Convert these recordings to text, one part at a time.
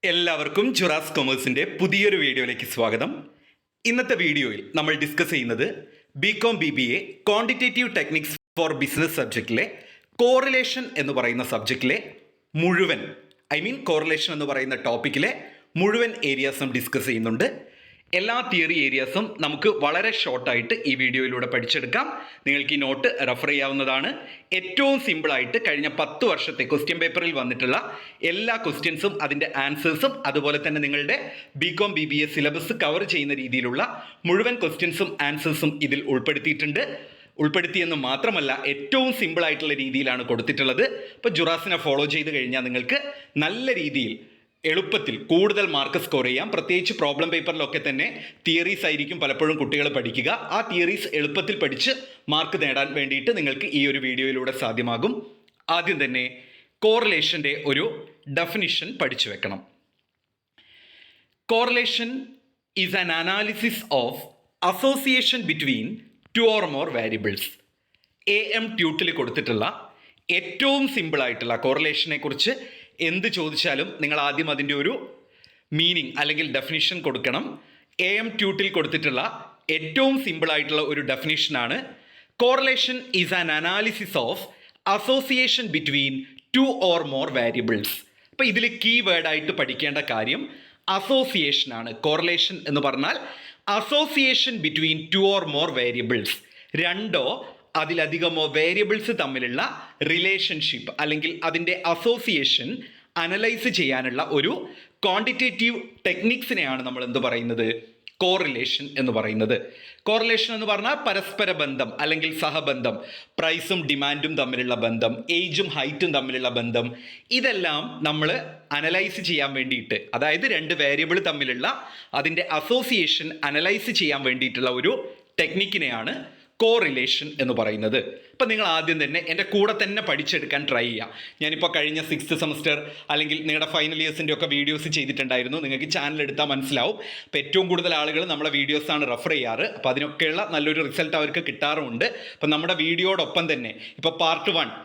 എല്ലാവർക്കും ജുറാസ് കൊമേഴ്സിൻ്റെ പുതിയൊരു വീഡിയോയിലേക്ക് സ്വാഗതം. ഇന്നത്തെ വീഡിയോയിൽ നമ്മൾ ഡിസ്കസ് ചെയ്യുന്നത് BCom BBA quantitative techniques for business സബ്ജക്റ്റിലെ കോറിലേഷൻ എന്ന് പറയുന്ന സബ്ജക്റ്റിലെ മുഴുവൻ കോറിലേഷൻ എന്ന് പറയുന്ന ടോപ്പിക്കിലെ മുഴുവൻ ഏരിയാസും ഡിസ്കസ് ചെയ്യുന്നുണ്ട്. എല്ലാ തിയറി ഏരിയാസും നമുക്ക് വളരെ ഷോർട്ടായിട്ട് ഈ വീഡിയോയിലൂടെ പഠിച്ചെടുക്കാം. നിങ്ങൾക്ക് ഈ നോട്ട് റെഫർ ചെയ്യാവുന്നതാണ്. ഏറ്റവും സിമ്പിളായിട്ട് കഴിഞ്ഞ 10 വർഷത്തെ ക്വസ്റ്റ്യൻ പേപ്പറിൽ വന്നിട്ടുള്ള എല്ലാ ക്വസ്റ്റ്യൻസും അതിൻ്റെ ആൻസേഴ്സും അതുപോലെ തന്നെ നിങ്ങളുടെ ബികോം BBA സിലബസ് കവർ ചെയ്യുന്ന രീതിയിലുള്ള മുഴുവൻ ക്വസ്റ്റ്യൻസും ആൻസേഴ്സും ഇതിൽ ഉൾപ്പെടുത്തിയെന്ന് മാത്രമല്ല ഏറ്റവും സിമ്പിളായിട്ടുള്ള രീതിയിലാണ് കൊടുത്തിട്ടുള്ളത്. അപ്പോൾ ജുറാസിനെ ഫോളോ ചെയ്ത് കഴിഞ്ഞാൽ നിങ്ങൾക്ക് നല്ല രീതിയിൽ എളുപ്പത്തിൽ കൂടുതൽ മാർക്ക് സ്കോർ ചെയ്യാം. പ്രത്യേകിച്ച് പ്രോബ്ലം പേപ്പറിലൊക്കെ തന്നെ തിയറീസ് ആയിരിക്കും പലപ്പോഴും കുട്ടികൾ പഠിക്കുക. ആ തിയറീസ് എളുപ്പത്തിൽ പഠിച്ച് മാർക്ക് നേടാൻ വേണ്ടിയിട്ട് നിങ്ങൾക്ക് ഈ ഒരു വീഡിയോയിലൂടെ സാധ്യമാകും. ആദ്യം തന്നെ കോറിലേഷൻ്റെ ഒരു ഡെഫിനിഷൻ പഠിച്ചു വെക്കണം. Correlation is an analysis of association between 2 or more variables. AM ട്യൂട്ടിൽ കൊടുത്തിട്ടുള്ള ഏറ്റവും സിമ്പിളായിട്ടുള്ള കോറിലേഷനെ കുറിച്ച് എന്ത് ചോദിച്ചാലും നിങ്ങൾ ആദ്യം അതിൻ്റെ ഒരു മീനിങ് അല്ലെങ്കിൽ ഡെഫിനിഷൻ കൊടുക്കണം. AM ട്യൂട്ടിൽ കൊടുത്തിട്ടുള്ള ഏറ്റവും സിമ്പിളായിട്ടുള്ള ഒരു ഡെഫിനിഷനാണ് correlation is an analysis of association between 2 or more variables. അപ്പോൾ ഇതിൽ കീ വേർഡായിട്ട് പഠിക്കേണ്ട കാര്യം അസോസിയേഷനാണ്. കോറിലേഷൻ എന്ന് പറഞ്ഞാൽ association between 2 or more variables, രണ്ടോ അതിലധികമോ വേരിയബിൾസ് തമ്മിലുള്ള റിലേഷൻഷിപ്പ് അല്ലെങ്കിൽ അതിൻ്റെ അസോസിയേഷൻ അനലൈസ് ചെയ്യാനുള്ള ഒരു ക്വാണ്ടിറ്റേറ്റീവ് ടെക്നിക്സിനെയാണ് നമ്മൾ എന്ത് പറയുന്നത്, കോറിലേഷൻ എന്ന് പറയുന്നത്. കോറിലേഷൻ എന്ന് പറഞ്ഞാൽ പരസ്പര ബന്ധം അല്ലെങ്കിൽ സഹബന്ധം, പ്രൈസും ഡിമാൻഡും തമ്മിലുള്ള ബന്ധം, ഏജും ഹൈറ്റും തമ്മിലുള്ള ബന്ധം, ഇതെല്ലാം നമ്മൾ അനലൈസ് ചെയ്യാൻ വേണ്ടിയിട്ട്, അതായത് രണ്ട് വേരിയബിൾ തമ്മിലുള്ള അതിൻ്റെ അസോസിയേഷൻ അനലൈസ് ചെയ്യാൻ വേണ്ടിയിട്ടുള്ള ഒരു ടെക്നിക്കിനെയാണ് കോറിലേഷൻ എന്ന് പറയുന്നത്. അപ്പം നിങ്ങൾ ആദ്യം തന്നെ എൻ്റെ കൂടെ തന്നെ പഠിച്ചെടുക്കാൻ ട്രൈ ചെയ്യുക. ഞാനിപ്പോൾ കഴിഞ്ഞ 6th സെമസ്റ്റർ അല്ലെങ്കിൽ നിങ്ങളുടെ ഫൈനൽ ഇയേഴ്സിൻ്റെ ഒക്കെ വീഡിയോസ് ചെയ്തിട്ടുണ്ടായിരുന്നു. നിങ്ങൾക്ക് ചാനൽ എടുത്താൽ മനസ്സിലാവും. അപ്പോൾ ഏറ്റവും കൂടുതൽ ആളുകൾ നമ്മളെ വീഡിയോസാണ് റെഫർ ചെയ്യാറ്. അപ്പോൾ അതിനൊക്കെയുള്ള നല്ലൊരു റിസൾട്ട് അവർക്ക് കിട്ടാറുമുണ്ട്. അപ്പം നമ്മുടെ വീഡിയോടൊപ്പം തന്നെ ഇപ്പോൾ പാർട്ട് 1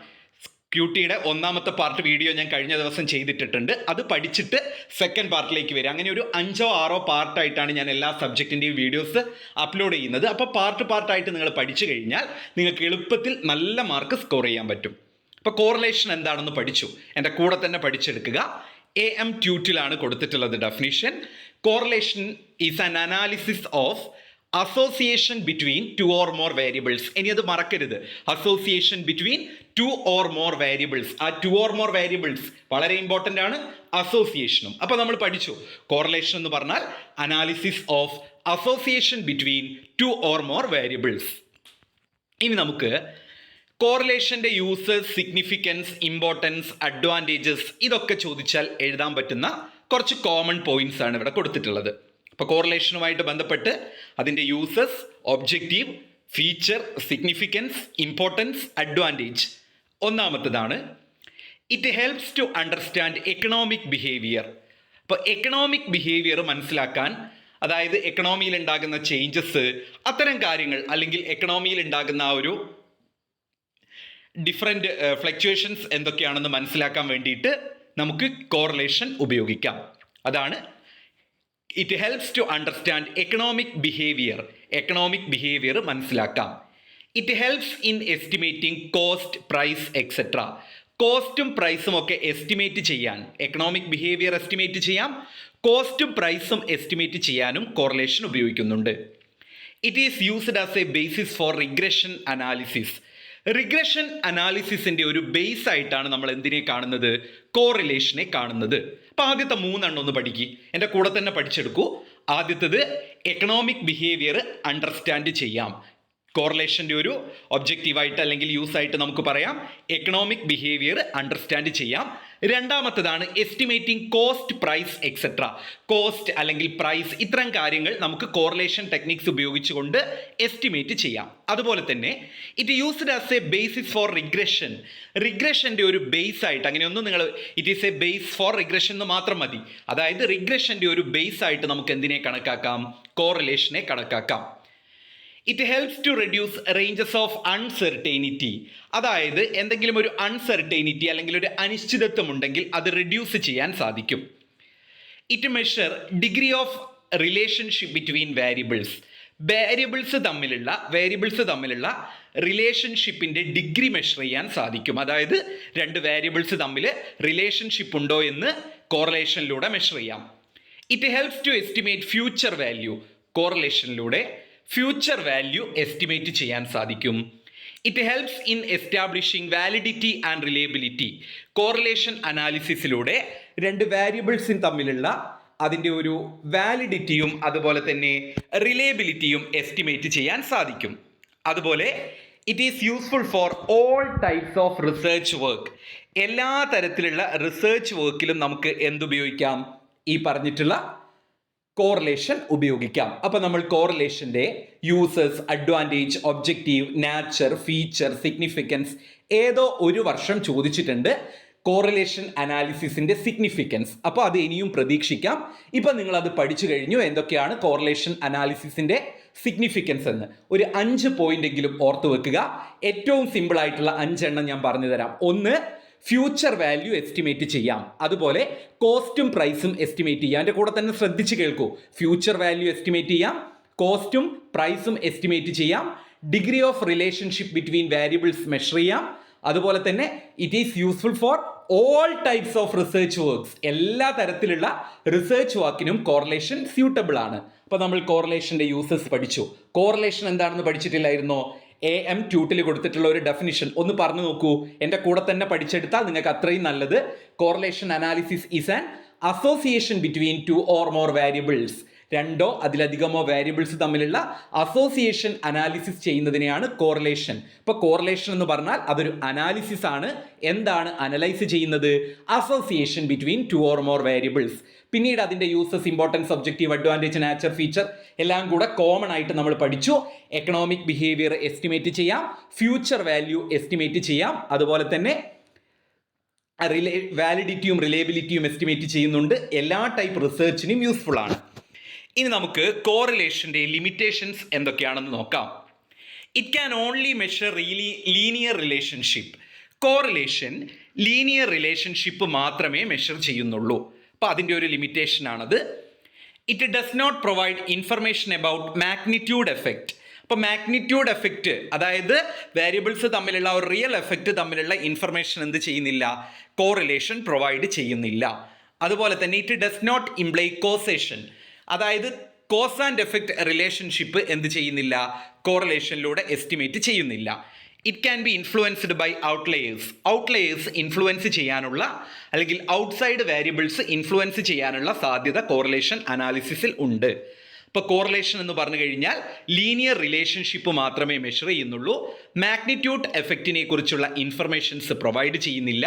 ക്യൂട്ടിയുടെ 1ാമത്തെ പാർട്ട് വീഡിയോ ഞാൻ കഴിഞ്ഞ ദിവസം ചെയ്തിട്ടിട്ടുണ്ട്. അത് പഠിച്ചിട്ട് സെക്കൻഡ് പാർട്ടിലേക്ക് വരിക. അങ്ങനെ ഒരു 5 or 6 പാർട്ടായിട്ടാണ് ഞാൻ എല്ലാ സബ്ജക്റ്റിൻ്റെയും വീഡിയോസ് അപ്ലോഡ് ചെയ്യുന്നത്. അപ്പോൾ പാർട്ടായിട്ട് നിങ്ങൾ പഠിച്ചു കഴിഞ്ഞാൽ നിങ്ങൾക്ക് എളുപ്പത്തിൽ നല്ല മാർക്ക് സ്കോർ ചെയ്യാൻ പറ്റും. അപ്പോൾ കോറിലേഷൻ എന്താണെന്ന് പഠിച്ചു, എൻ്റെ കൂടെ തന്നെ പഠിച്ചെടുക്കുക. AM ട്യൂട്ടിലാണ് കൊടുത്തിട്ടുള്ളത് definition. Correlation is an analysis of association between 2 or more variables. ഇനി അത് മറക്കരുത്, association between 2 or more variables. ആ 2 or more വേരിയബിൾസ് വളരെ ഇമ്പോർട്ടൻ്റ് ആണ്, അസോസിയേഷനും. അപ്പോൾ നമ്മൾ പഠിച്ചു കോറിലേഷൻ എന്ന് പറഞ്ഞാൽ analysis of association between 2 or more variables. ഇനി നമുക്ക് കോറിലേഷൻ്റെ യൂസസ്, സിഗ്നിഫിക്കൻസ്, ഇമ്പോർട്ടൻസ്, അഡ്വാൻറ്റേജസ് ഇതൊക്കെ ചോദിച്ചാൽ എഴുതാൻ പറ്റുന്ന കുറച്ച് കോമൺ പോയിന്റ്സ് ആണ് ഇവിടെ കൊടുത്തിട്ടുള്ളത്. അപ്പോൾ കോറിലേഷനുമായിട്ട് ബന്ധപ്പെട്ട് അതിൻ്റെ uses, objective, feature, significance, importance, advantage. ഒന്നാമത്തേതാണ് it helps to understand economic behaviour. അപ്പോൾ എക്കണോമിക് ബിഹേവിയർ മനസ്സിലാക്കാൻ, അതായത് എക്കണോമിയിൽ ഉണ്ടാകുന്ന ചേഞ്ചസ്, അത്തരം കാര്യങ്ങൾ അല്ലെങ്കിൽ എക്കണോമിയിൽ ഉണ്ടാകുന്ന ആ ഒരു ഡിഫറെൻറ്റ് ഫ്ലക്ച്വേഷൻസ് എന്തൊക്കെയാണെന്ന് മനസ്സിലാക്കാൻ വേണ്ടിയിട്ട് നമുക്ക് കോറിലേഷൻ ഉപയോഗിക്കാം. അതാണ് it helps to understand economic behaviour മനസ്സിലാക്കാം. It helps in estimating cost, price et cetera. കോസ്റ്റും പ്രൈസും ഒക്കെ എസ്റ്റിമേറ്റ് ചെയ്യാൻ, എക്കണോമിക് ബിഹേവിയർ എസ്റ്റിമേറ്റ് ചെയ്യാം, കോസ്റ്റും പ്രൈസും എസ്റ്റിമേറ്റ് ചെയ്യാനും കോറിലേഷൻ ഉപയോഗിക്കുന്നുണ്ട്. It is used as a basis for regression analysis. Regression അനാലിസിസിൻ്റെ ഒരു ബേസ് ആയിട്ടാണ് നമ്മൾ എന്തിനെ കാണുന്നത്, കോറിലേഷനെ കാണുന്നത്. അപ്പോൾ ആദ്യത്തെ 3 ഒന്ന് പഠിക്കുക, എൻ്റെ കൂടെ തന്നെ പഠിച്ചെടുക്കൂ. ആദ്യത്തേത് എക്കണോമിക് ബിഹേവിയർ അണ്ടർസ്റ്റാൻഡ് ചെയ്യാം. കോറിലേഷൻ്റെ ഒരു ഒബ്ജക്റ്റീവായിട്ട് അല്ലെങ്കിൽ യൂസായിട്ട് നമുക്ക് പറയാം എക്കണോമിക് ബിഹേവിയർ അണ്ടർസ്റ്റാൻഡ് ചെയ്യാം. രണ്ടാമത്തേതാണ് estimating cost, price et cetera. Cost അല്ലെങ്കിൽ പ്രൈസ് ഇത്തരം കാര്യങ്ങൾ നമുക്ക് കോറിലേഷൻ ടെക്നിക്സ് ഉപയോഗിച്ചുകൊണ്ട് എസ്റ്റിമേറ്റ് ചെയ്യാം. അതുപോലെ തന്നെ it used as a basis for regression. റിഗ്രഷൻ്റെ ഒരു ബേസ് ആയിട്ട്, അങ്ങനെയൊന്നും നിങ്ങൾ it is a base for regression എന്ന് മാത്രം മതി. അതായത് റിഗ്രഷൻ്റെ ഒരു ബേസ് ആയിട്ട് നമുക്ക് എന്തിനെ കണക്കാക്കാം, കോറിലേഷനെ കണക്കാക്കാം. It helps to reduce ranges of uncertainty. അതായത് എന്തെങ്കിലും ഒരു അൺസെർട്ടൈനിറ്റി അല്ലെങ്കിൽ ഒരു അനിശ്ചിതത്വം ഉണ്ടെങ്കിൽ അത് റെഡ്യൂസ് ചെയ്യാൻ സാധിക്കും. It measure degree of relationship between variables. Variables തമ്മിലുള്ള റിലേഷൻഷിപ്പിൻ്റെ ഡിഗ്രി മെഷർ ചെയ്യാൻ സാധിക്കും. അതായത് രണ്ട് വേരിയബിൾസ് തമ്മിൽ റിലേഷൻഷിപ്പ് ഉണ്ടോ എന്ന് കോറിലേഷനിലൂടെ മെഷർ ചെയ്യാം. It helps to estimate future value. കോറിലേഷനിലൂടെ ഫ്യൂച്ചർ വാല്യൂ എസ്റ്റിമേറ്റ് ചെയ്യാൻ സാധിക്കും. It helps in establishing validity and reliability. Correlation അനാലിസിസിലൂടെ രണ്ട് വേരിയബിൾസും തമ്മിലുള്ള അതിൻ്റെ ഒരു വാലിഡിറ്റിയും അതുപോലെ തന്നെ റിലയബിലിറ്റിയും എസ്റ്റിമേറ്റ് ചെയ്യാൻ സാധിക്കും. അതുപോലെ it is useful for all types of research work. എല്ലാ തരത്തിലുള്ള റിസർച്ച് വർക്കിലും നമുക്ക് എന്തുപയോഗിക്കാം? ഈ പറഞ്ഞിട്ടുള്ള കോറിലേഷൻ ഉപയോഗിക്കാം. അപ്പോൾ നമ്മൾ കോറിലേഷൻ്റെ uses, advantage, objective, nature, feature, significance ഏതോ ഒരു വർഷം ചോദിച്ചിട്ടുണ്ട് കോറിലേഷൻ അനാലിസിസിൻ്റെ സിഗ്നിഫിക്കൻസ്. അപ്പോൾ അത് ഇനിയും പ്രതീക്ഷിക്കാം. ഇപ്പം നിങ്ങളത് പഠിച്ചു കഴിഞ്ഞു എന്തൊക്കെയാണ് കോറിലേഷൻ അനാലിസിസിൻ്റെ സിഗ്നിഫിക്കൻസ് എന്ന്. ഒരു 5 പോയിന്റ് എങ്കിലും ഓർത്ത് വെക്കുക. ഏറ്റവും സിമ്പിൾ ആയിട്ടുള്ള 5 എണ്ണം ഞാൻ പറഞ്ഞു തരാം. ഒന്ന്, ഫ്യൂച്ചർ വാല്യൂ എസ്റ്റിമേറ്റ് ചെയ്യാം. അതുപോലെ കോസ്റ്റും പ്രൈസും എസ്റ്റിമേറ്റ് ചെയ്യാം. അതിൻ്റെ കൂടെ തന്നെ ശ്രദ്ധിച്ച് കേൾക്കൂ. ഫ്യൂച്ചർ വാല്യൂ എസ്റ്റിമേറ്റ് ചെയ്യാം, കോസ്റ്റും പ്രൈസും എസ്റ്റിമേറ്റ് ചെയ്യാം, degree of relationship between variables measure ചെയ്യാം. അതുപോലെ തന്നെ it is useful for all types of research works. എല്ലാ തരത്തിലുള്ള റിസർച്ച് വർക്കിനും കോറിലേഷൻ സ്യൂട്ടബിൾ ആണ്. അപ്പോൾ നമ്മൾ കോറിലേഷൻ്റെ യൂസസ് പഠിച്ചു. കോറിലേഷൻ എന്താണെന്ന് പഠിച്ചിട്ടില്ലായിരുന്നോ? AM ട്യൂട്ടിൽ കൊടുത്തിട്ടുള്ള ഒരു ഡെഫിനിഷൻ ഒന്ന് പറഞ്ഞു നോക്കൂ. എൻ്റെ കൂടെ തന്നെ പഠിച്ചെടുത്താൽ നിങ്ങൾക്ക് അത്രയും നല്ലത്. Correlation analysis is an association between 2 or more variables. 2 അതിലധികമോ വേരിയബിൾസ് തമ്മിലുള്ള അസോസിയേഷൻ അനാലിസിസ് ചെയ്യുന്നതിനെയാണ് കോറിലേഷൻ. ഇപ്പോൾ കോറിലേഷൻ എന്ന് പറഞ്ഞാൽ അതൊരു അനാലിസിസ് ആണ്. എന്താണ് അനലൈസ് ചെയ്യുന്നത്? Association between 2 or more variables. പിന്നീട് അതിൻ്റെ uses, importance, objective, advantage, nature, feature എല്ലാം കൂടെ കോമൺ ആയിട്ട് നമ്മൾ പഠിച്ചു. എക്കണോമിക് ബിഹേവിയർ എസ്റ്റിമേറ്റ് ചെയ്യാം, ഫ്യൂച്ചർ വാല്യൂ എസ്റ്റിമേറ്റ് ചെയ്യാം, അതുപോലെ തന്നെ വാലിഡിറ്റിയും റിലയബിലിറ്റിയും എസ്റ്റിമേറ്റ് ചെയ്യുന്നുണ്ട്. എല്ലാ ടൈപ്പ് റിസർച്ചിനും യൂസ്ഫുൾ ആണ്. ഇനി നമുക്ക് കോറിലേഷൻ്റെ ലിമിറ്റേഷൻസ് എന്തൊക്കെയാണെന്ന് നോക്കാം. It can only measure linear relationship. Correlation linear relationship മാത്രമേ മെഷർ ചെയ്യുന്നുള്ളൂ. അപ്പോൾ അതിൻ്റെ ഒരു ലിമിറ്റേഷൻ ആണത്. It does not provide information about magnitude effect. അപ്പോൾ മാഗ്നിറ്റ്യൂഡ് എഫക്റ്റ്, അതായത് വേരിയബിൾസ് തമ്മിലുള്ള ഒരു റിയൽ എഫക്റ്റ് തമ്മിലുള്ള ഇൻഫർമേഷൻ എന്ത് ചെയ്യുന്നില്ല? കോറിലേഷൻ പ്രൊവൈഡ് ചെയ്യുന്നില്ല. അതുപോലെ തന്നെ it does not imply causation, അതായത് കോസ് ആൻഡ് എഫക്റ്റ് റിലേഷൻഷിപ്പ് എന്ത് ചെയ്യുന്നില്ല? കോറിലേഷനിലൂടെ എസ്റ്റിമേറ്റ് ചെയ്യുന്നില്ല. It can be influenced by outliers. Outliers influence ചെയ്യാനുള്ള അല്ലെങ്കിൽ ഔട്ട്സൈഡ് വേരിയബിൾസ് ഇൻഫ്ലുവൻസ് ചെയ്യാനുള്ള സാധ്യത കോറിലേഷൻ അനാലിസിസിൽ ഉണ്ട്. ഇപ്പോൾ കോറിലേഷൻ എന്ന് പറഞ്ഞു കഴിഞ്ഞാൽ ലീനിയർ റിലേഷൻഷിപ്പ് മാത്രമേ മെഷർ ചെയ്യുന്നുള്ളൂ. മാഗ്നിറ്റ്യൂഡ് എഫക്റ്റിനെ കുറിച്ചുള്ള ഇൻഫർമേഷൻസ് പ്രൊവൈഡ് ചെയ്യുന്നില്ല.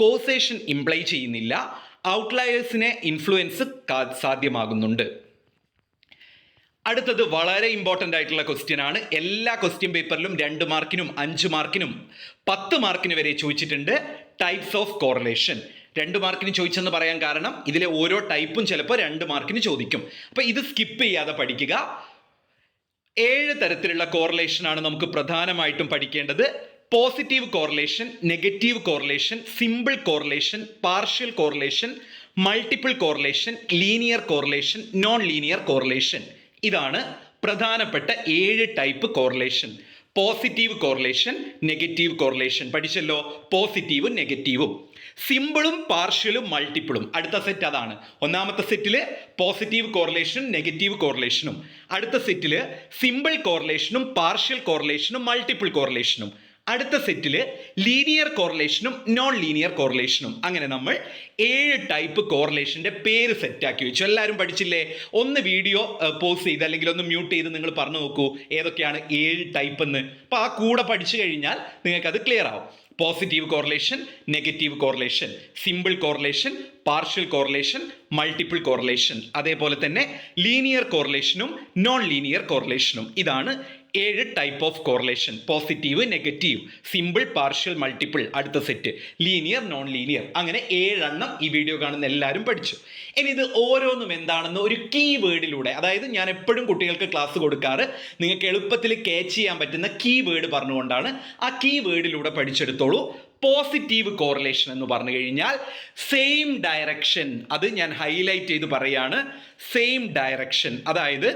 കോസേഷൻ ഇംപ്ലൈ ചെയ്യുന്നില്ല. ഔട്ട്ലയേഴ്സിനെ ഇൻഫ്ലുവൻസ് സാധ്യമാകുന്നുണ്ട്. അടുത്തത് വളരെ ഇമ്പോർട്ടൻ്റ് ആയിട്ടുള്ള ക്വസ്റ്റ്യൻ ആണ്. എല്ലാ ക്വസ്റ്റ്യൻ പേപ്പറിലും 2 മാർക്കിനും 5 മാർക്കിനും 10 മാർക്കിന് വരെ ചോദിച്ചിട്ടുണ്ട്. ടൈപ്സ് ഓഫ് കോറിലേഷൻ 2 മാർക്കിന് ചോദിച്ചെന്ന് പറയാൻ കാരണം ഇതിലെ ഓരോ ടൈപ്പും ചിലപ്പോൾ 2 മാർക്കിന് ചോദിക്കും. അപ്പോൾ ഇത് സ്കിപ്പ് ചെയ്യാതെ പഠിക്കുക. 7 തരത്തിലുള്ള കോറിലേഷൻ ആണ് നമുക്ക് പ്രധാനമായിട്ടും പഠിക്കേണ്ടത്. Positive correlation, negative correlation, simple correlation, partial correlation, multiple correlation, linear correlation, non linear correlation. ഇതാണ് പ്രധാനപ്പെട്ട 7 type correlation. Positive correlation, negative correlation പഠിച്ചല്ലോ. പോസിറ്റീവും നെഗറ്റീവും, സിമ്പിളും പാർഷ്യലും മൾട്ടിപ്പിളും. അടുത്ത സെറ്റ് അതാണ്. ഒന്നാമത്തെ സെറ്റിൽ പോസിറ്റീവ് കോറിലേഷൻ, നെഗറ്റീവ് കോറിലേഷനും, അടുത്ത സെറ്റിൽ സിമ്പിൾ കോറിലേഷനും പാർഷ്യൽ കോറിലേഷനും മൾട്ടിപ്പിൾ കോറിലേഷനും, അടുത്ത സെറ്റിൽ ലീനിയർ കോറിലേഷനും നോൺ ലീനിയർ കോറിലേഷനും. അങ്ങനെ നമ്മൾ 7 ടൈപ്പ് കോറിലേഷൻ്റെ പേര് സെറ്റാക്കി വെച്ചു. എല്ലാവരും പഠിച്ചില്ലേ? ഒന്ന് വീഡിയോ പോസ് ചെയ്ത് അല്ലെങ്കിൽ ഒന്ന് മ്യൂട്ട് ചെയ്ത് നിങ്ങൾ പറഞ്ഞു നോക്കൂ ഏതൊക്കെയാണ് 7 ടൈപ്പ് എന്ന്. അപ്പോൾ ആ കൂടെ പഠിച്ചു കഴിഞ്ഞാൽ നിങ്ങൾക്കത് ക്ലിയർ ആവും. Positive correlation, negative correlation, simple correlation, partial correlation, multiple correlation, അതേപോലെ തന്നെ ലീനിയർ കോറിലേഷനും നോൺ ലീനിയർ കോറിലേഷനും. ഇതാണ് 7 type of correlation. Positive, negative, simple, partial, multiple, അടുത്ത സെറ്റ് ലീനിയർ, നോൺ ലീനിയർ. അങ്ങനെ 7 എണ്ണം ഈ വീഡിയോ കാണുന്ന എല്ലാവരും പഠിച്ചു. ഇനി ഇത് ഓരോന്നും എന്താണെന്ന് ഒരു കീ വേർഡിലൂടെ, അതായത് ഞാൻ എപ്പോഴും കുട്ടികൾക്ക് ക്ലാസ് കൊടുക്കാറ് നിങ്ങൾക്ക് എളുപ്പത്തിൽ ക്യാച്ച് ചെയ്യാൻ പറ്റുന്ന കീ വേർഡ് പറഞ്ഞുകൊണ്ടാണ്. ആ കീ വേർഡിലൂടെ പഠിച്ചെടുത്തോളൂ. പോസിറ്റീവ് കോറിലേഷൻ എന്ന് പറഞ്ഞു കഴിഞ്ഞാൽ സെയിം ഡയറക്ഷൻ, അത് ഞാൻ ഹൈലൈറ്റ് ചെയ്ത് പറയാണ്, സെയിം ഡയറക്ഷൻ. അതായത്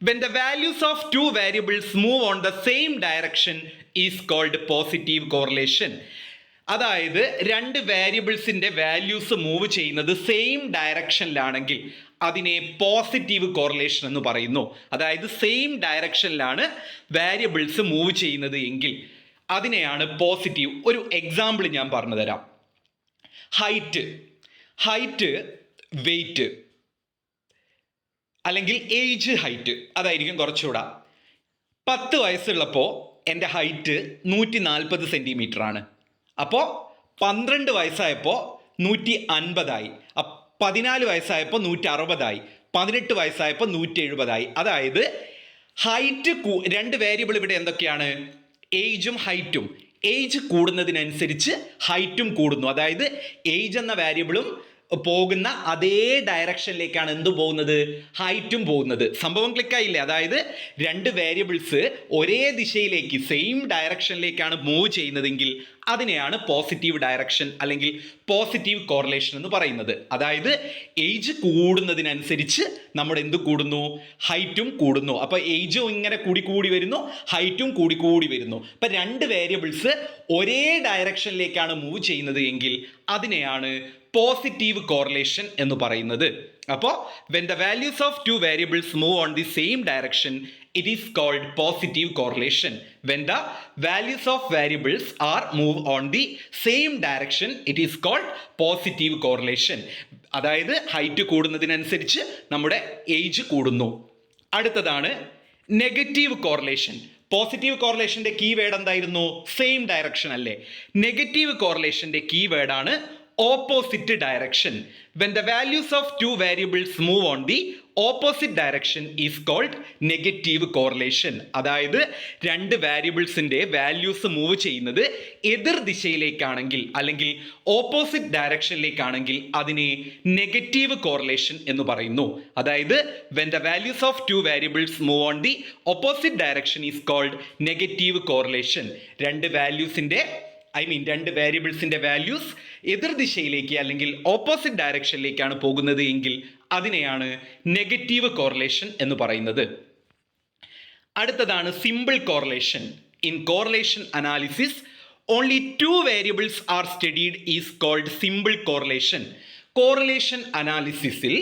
when the values of two variables move on the same direction is called positive correlation. അതായത് രണ്ട് വേരിയബിൾസിന്റെ വാല്യൂസ് മൂവ് ചെയ്യുന്നത് സെയിം ഡയറക്ഷനിലാണെങ്കിൽ അതിനെ പോസിറ്റീവ് കോറിലേഷൻ എന്ന് പറയുന്നു. അതായത് സെയിം ഡയറക്ഷനിലാണ് വേരിയബിൾസ് മൂവ് ചെയ്യുന്നത് എങ്കിൽ അതിനെയാണ് പോസിറ്റീവ്. ഒരു എക്സാമ്പിൾ ഞാൻ പറഞ്ഞു തരാം. ഹൈറ്റ് വെയിറ്റ് അല്ലെങ്കിൽ ഏജ് ഹൈറ്റ്, അതായിരിക്കും കുറച്ചുകൂടെ. 10 വയസ്സുള്ളപ്പോൾ എൻ്റെ ഹൈറ്റ് 140 സെൻറ്റിമീറ്റർ ആണ്. അപ്പോൾ 12 വയസ്സായപ്പോൾ 150 ആയി, 14 വയസ്സായപ്പോൾ 160 ആയി, 18 വയസ്സായപ്പോൾ 170 ആയി. അതായത് ഹൈറ്റ് രണ്ട് വേരിയബിൾ ഇവിടെ എന്തൊക്കെയാണ്? ഏജും ഹൈറ്റും. ഏജ് കൂടുന്നതിനനുസരിച്ച് ഹൈറ്റും കൂടുന്നു. അതായത് ഏജ് എന്ന വേരിയബിളും പോകുന്ന അതേ ഡയറക്ഷനിലേക്കാണ് എന്ത് പോകുന്നത്? ഹൈറ്റും പോകുന്നത്. സംഭവം ക്ലിക്കായില്ലേ? അതായത് രണ്ട് വേരിയബിൾസ് ഒരേ ദിശയിലേക്ക് സെയിം ഡയറക്ഷനിലേക്കാണ് മൂവ് ചെയ്യുന്നതെങ്കിൽ അതിനെയാണ് പോസിറ്റീവ് ഡയറക്ഷൻ അല്ലെങ്കിൽ പോസിറ്റീവ് കോറിലേഷൻ എന്ന് പറയുന്നത്. അതായത് ഏജ് കൂടുന്നതിനനുസരിച്ച് നമ്മുടെ എന്ത് കൂടുന്നു? ഹൈറ്റും കൂടുന്നു. അപ്പോൾ ഏജും ഇങ്ങനെ കൂടി വരുന്നു, ഹൈറ്റും കൂടി വരുന്നു. അപ്പം രണ്ട് വേരിയബിൾസ് ഒരേ ഡയറക്ഷനിലേക്കാണ് മൂവ് ചെയ്യുന്നത് എങ്കിൽ അതിനെയാണ് പോസിറ്റീവ് കോറിലേഷൻ എന്ന് പറയുന്നത്. അപ്പോൾ when the values of two variables move on the same direction, it is called positive correlation. When the values of variables are move on the same direction, it is called positive correlation. അതായത് height കൂടുന്നതിനനുസരിച്ച് നമ്മുടെ age കൂടുന്നു. അടുത്തതാണ് negative correlation. Positive കോറിലേഷന്റെ key word എന്തായിരുന്നു? Same direction അല്ലേ? Negative കോറിലേഷന്റെ key വേർഡാണ് opposite direction. When the values of two variables move on the opposite direction is called negative correlation. അതായത് രണ്ട് വേരിയബിൾസിന്റെ വാല്യൂസ് മൂവ് ചെയ്യുന്നത് എതിർ ദിശയിലേക്കാണെങ്കിൽ അല്ലെങ്കിൽ ഓപ്പോസിറ്റ് ഡയറക്ഷനിലേക്കാണെങ്കിൽ അതിനെ നെഗറ്റീവ് കോറിലേഷൻ എന്ന് പറയുന്നു. അതായത് when the values of two variables move on the opposite direction is called negative correlation. രണ്ട് വേരിയബിൾസിന്റെ വാല്യൂസ് എതിർദിശയിലേക്ക് അല്ലെങ്കിൽ ഓപ്പോസിറ്റ് ഡയറക്ഷനിലേക്കാണ് പോകുന്നത് എങ്കിൽ അതിനെയാണ് നെഗറ്റീവ് കോറിലേഷൻ എന്ന് പറയുന്നത്. അടുത്തതാണ് simple correlation. In correlation analysis only two variables are studied is called simple correlation. Correlation അനാലിസിസിൽ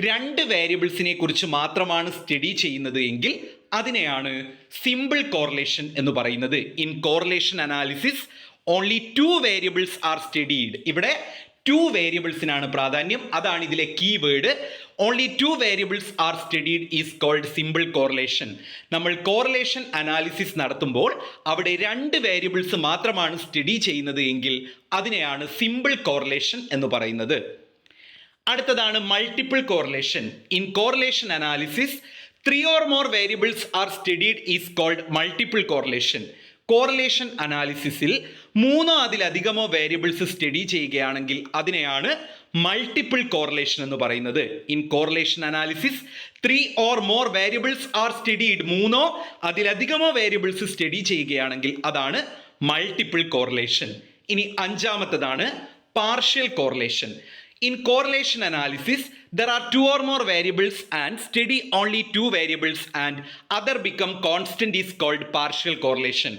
രണ്ട് വേരിയബിൾസിനെ കുറിച്ച് മാത്രമാണ് സ്റ്റഡി ചെയ്യുന്നത് എങ്കിൽ അതിനെയാണ് സിമ്പിൾ കോറിലേഷൻ എന്ന് പറയുന്നത്. In correlation analysis only two variables are studied. ഇവിടെ ടു വേരിയബിൾസിനാണ് പ്രാധാന്യം, അതാണ് ഇതിലെ keyword. Only two variables are studied is called simple correlation. നമ്മൾ കോറിലേഷൻ അനാലിസിസ് നടത്തുമ്പോൾ അവിടെ രണ്ട് വേരിയബിൾസ് മാത്രമാണ് സ്റ്റഡി ചെയ്യുന്നത് എങ്കിൽ അതിനെയാണ് സിമ്പിൾ കോറിലേഷൻ എന്ന് പറയുന്നത്. അടുത്തതാണ് multiple correlation. In correlation analysis 3 or more variables are studied is called multiple correlation. Correlation അനാലിസിസിൽ 3 അതിലധികമോ വേരിയബിൾസ് സ്റ്റഡി ചെയ്യുകയാണെങ്കിൽ അതിനെയാണ് മൾട്ടിപ്പിൾ കോറിലേഷൻ എന്ന് പറയുന്നത്. In correlation analysis 3 or more variables are studied, 3 അതിലധികമോ വേരിയബിൾസ് സ്റ്റഡി ചെയ്യുകയാണെങ്കിൽ അതാണ് മൾട്ടിപ്പിൾ കോറിലേഷൻ. ഇനി അഞ്ചാമത്തതാണ് partial correlation. In correlation analysis, there are 2 or more variables and study only 2 variables and other become constant is called partial correlation.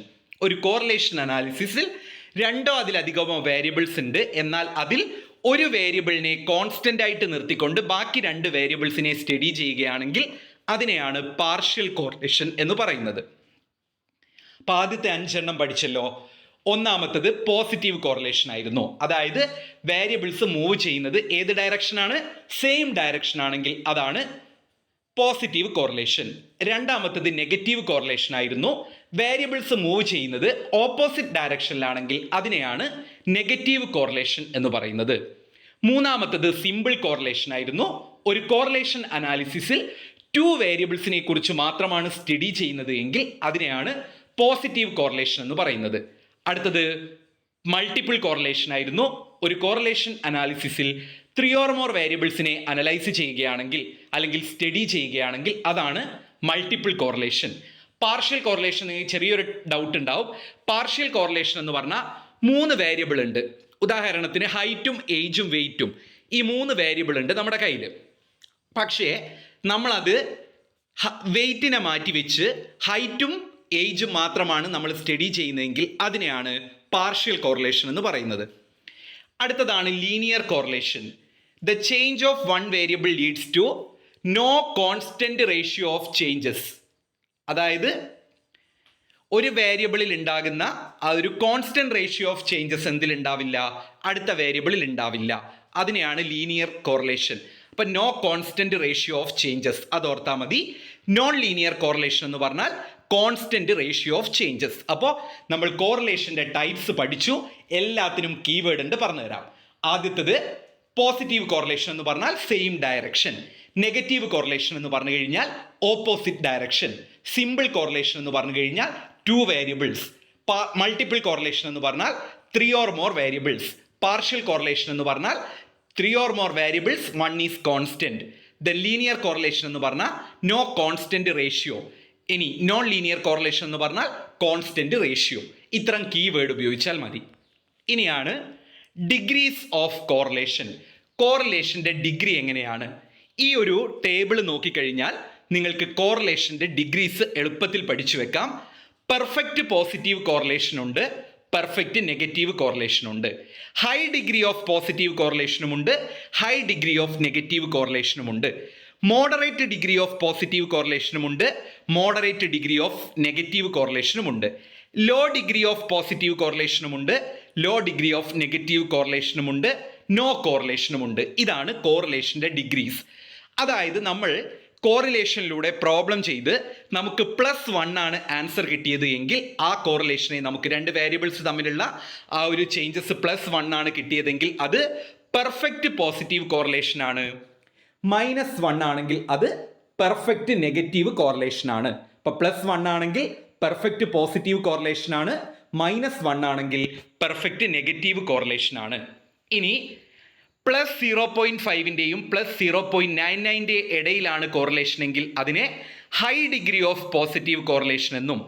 ഒരു correlation അനാലിസിസിൽ 2 അതിലധികമോ variables ഉണ്ട്, എന്നാൽ അതിൽ ഒരു വേരിയബിളിനെ കോൺസ്റ്റന്റ് ആയിട്ട് നിർത്തിക്കൊണ്ട് ബാക്കി 2 വേരിയബിൾസിനെ സ്റ്റഡി ചെയ്യുകയാണെങ്കിൽ അതിനെയാണ് പാർഷ്യൽ കോറിലേഷൻ എന്ന് പറയുന്നത്. അപ്പോൾ ആദ്യത്തെ 5 എണ്ണം പഠിച്ചല്ലോ. ഒന്നാമത്തത് പോസിറ്റീവ് കോറിലേഷൻ ആയിരുന്നു. അതായത് വേരിയബിൾസ് മൂവ് ചെയ്യുന്നത് ഏത് ഡയറക്ഷനാണ്? സെയിം ഡയറക്ഷൻ ആണെങ്കിൽ അതാണ് പോസിറ്റീവ് കോറിലേഷൻ. രണ്ടാമത്തത് നെഗറ്റീവ് കോറിലേഷൻ ആയിരുന്നു. വേരിയബിൾസ് മൂവ് ചെയ്യുന്നത് ഓപ്പോസിറ്റ് ഡയറക്ഷനിലാണെങ്കിൽ അതിനെയാണ് നെഗറ്റീവ് കോറിലേഷൻ എന്ന് പറയുന്നത്. മൂന്നാമത്തത് സിമ്പിൾ കോറിലേഷൻ ആയിരുന്നു. ഒരു കോറിലേഷൻ അനാലിസിസിൽ 2 വേരിയബിൾസിനെ കുറിച്ച് മാത്രമാണ് സ്റ്റഡി ചെയ്യുന്നത് എങ്കിൽ അതിനെയാണ് പോസിറ്റീവ് കോറിലേഷൻ എന്ന് പറയുന്നത്. അടുത്തത് മൾട്ടിപ്പിൾ കോറിലേഷൻ ആയിരുന്നു. ഒരു കോറിലേഷൻ അനാലിസിസിൽ 3 or more വേരിയബിൾസിനെ അനലൈസ് ചെയ്യുകയാണെങ്കിൽ അല്ലെങ്കിൽ സ്റ്റഡി ചെയ്യുകയാണെങ്കിൽ അതാണ് മൾട്ടിപ്പിൾ കോറിലേഷൻ. പാർഷ്യൽ കോറിലേഷൻ ചെറിയൊരു ഡൗട്ട് ഉണ്ടാവും. പാർഷ്യൽ കോറിലേഷൻ എന്ന് പറഞ്ഞാൽ 3 വേരിയബിൾ ഉണ്ട്. ഉദാഹരണത്തിന് ഹൈറ്റും ഏജും വെയ്റ്റും, ഈ 3 വേരിയബിൾ ഉണ്ട് നമ്മുടെ കയ്യിൽ. പക്ഷേ നമ്മളത് വെയ്റ്റിനെ മാറ്റി വെച്ച് ഹൈറ്റും ഏജും മാത്രമാണ് നമ്മൾ സ്റ്റഡി ചെയ്യുന്നതെങ്കിൽ അതിനെയാണ് പാർഷ്യൽ കോറിലേഷൻ എന്ന് പറയുന്നത്. അടുത്തതാണ് linear correlation. The change of one variable leads to no constant ratio of changes. അതായത് ഒരു വേരിയബിളിൽ ഉണ്ടാകുന്ന ആ ഒരു കോൺസ്റ്റന്റ് റേഷ്യോ ഓഫ് ചേഞ്ചസ് എന്തിലുണ്ടാവില്ല, അടുത്ത വേരിയബിളിൽ ഉണ്ടാവില്ല. അതിനെയാണ് ലീനിയർ കോറിലേഷൻ. അപ്പം no constant ratio of changes അതോർത്താൽ മതി. നോൺ ലീനിയർ കോറിലേഷൻ എന്ന് പറഞ്ഞാൽ കോൺസ്റ്റന്റ് റേഷ്യോ ഓഫ് ചേഞ്ചസ്. അപ്പോൾ നമ്മൾ കോറിലേഷൻ്റെ ടൈപ്സ് പഠിച്ചു. എല്ലാത്തിനും കീവേഡ് ഉണ്ട്, പറഞ്ഞുതരാം. ആദ്യത്തത് പോസിറ്റീവ് കോറിലേഷൻ എന്ന് പറഞ്ഞാൽ സെയിം ഡയറക്ഷൻ. നെഗറ്റീവ് കോറിലേഷൻ എന്ന് പറഞ്ഞു കഴിഞ്ഞാൽ ഓപ്പോസിറ്റ് ഡയറക്ഷൻ. സിമ്പിൾ കോറിലേഷൻ എന്ന് പറഞ്ഞു കഴിഞ്ഞാൽ 2 വേരിയബിൾസ്. മൾട്ടിപ്പിൾ കോറിലേഷൻ എന്ന് പറഞ്ഞാൽ 3 or more variables. Partial correlation എന്ന് പറഞ്ഞാൽ 3 or more variables, 1 is constant. The linear correlation എന്ന് പറഞ്ഞാൽ നോ കോൺസ്റ്റന്റ് റേഷ്യോ. ഇനി നോൺ ലീനിയർ കോറിലേഷൻ എന്ന് പറഞ്ഞാൽ കോൺസ്റ്റന്റ് റേഷ്യോ. ഇത്തരം കീവേഡ് ഉപയോഗിച്ചാൽ മതി. ഇനിയാണ് ഡിഗ്രീസ് ഓഫ് കോറിലേഷൻ. കോറിലേഷൻ്റെ ഡിഗ്രി എങ്ങനെയാണ്? ഈ ഒരു ടേബിൾ നോക്കിക്കഴിഞ്ഞാൽ നിങ്ങൾക്ക് കോറിലേഷൻ്റെ ഡിഗ്രീസ് എളുപ്പത്തിൽ പഠിച്ചു വെക്കാം. പെർഫെക്റ്റ് പോസിറ്റീവ് കോറിലേഷൻ ഉണ്ട്, പെർഫെക്റ്റ് നെഗറ്റീവ് കോറിലേഷൻ ഉണ്ട്. ഹൈ ഡിഗ്രി ഓഫ് പോസിറ്റീവ് കോറിലേഷനുമുണ്ട്, ഹൈ ഡിഗ്രി ഓഫ് നെഗറ്റീവ് കോറിലേഷനുമുണ്ട്. മോഡറേറ്റ് ഡിഗ്രി ഓഫ് പോസിറ്റീവ് കോറിലേഷനുമുണ്ട്, മോഡറേറ്റ് ഡിഗ്രി ഓഫ് നെഗറ്റീവ് കോറിലേഷനുമുണ്ട്. ലോ ഡിഗ്രി ഓഫ് പോസിറ്റീവ് കോറിലേഷനുമുണ്ട്, ലോ ഡിഗ്രി ഓഫ് നെഗറ്റീവ് കോറിലേഷനുമുണ്ട്, നോ കോറിലേഷനുമുണ്ട്. ഇതാണ് കോറിലേഷൻ്റെ ഡിഗ്രീസ്. അതായത് നമ്മൾ കോറിലേഷനിലൂടെ പ്രോബ്ലം ചെയ്ത് നമുക്ക് +1 ആണ് ആൻസർ കിട്ടിയത് എങ്കിൽ ആ കോറിലേഷനെ നമുക്ക് 2 വേരിയബിൾസ് തമ്മിലുള്ള ആ ഒരു ചേഞ്ചസ് +1 ആണ് കിട്ടിയതെങ്കിൽ അത് പെർഫെക്റ്റ് പോസിറ്റീവ് കോറിലേഷൻ ആണ്. -1 ആണെങ്കിൽ അത് പെർഫെക്റ്റ് നെഗറ്റീവ് കോറിലേഷൻ ആണ്. അപ്പോൾ +1 ആണെങ്കിൽ പെർഫെക്റ്റ് പോസിറ്റീവ് കോറിലേഷൻ ആണ്, -1 ആണെങ്കിൽ പെർഫെക്റ്റ് നെഗറ്റീവ് കോറിലേഷൻ ആണ്. ഇനി +0.5ൻ്റെയും +0.99ൻ്റെ ഇടയിലാണ് കോറിലേഷൻ എങ്കിൽ അതിനെ high degree of positive correlation എന്നും,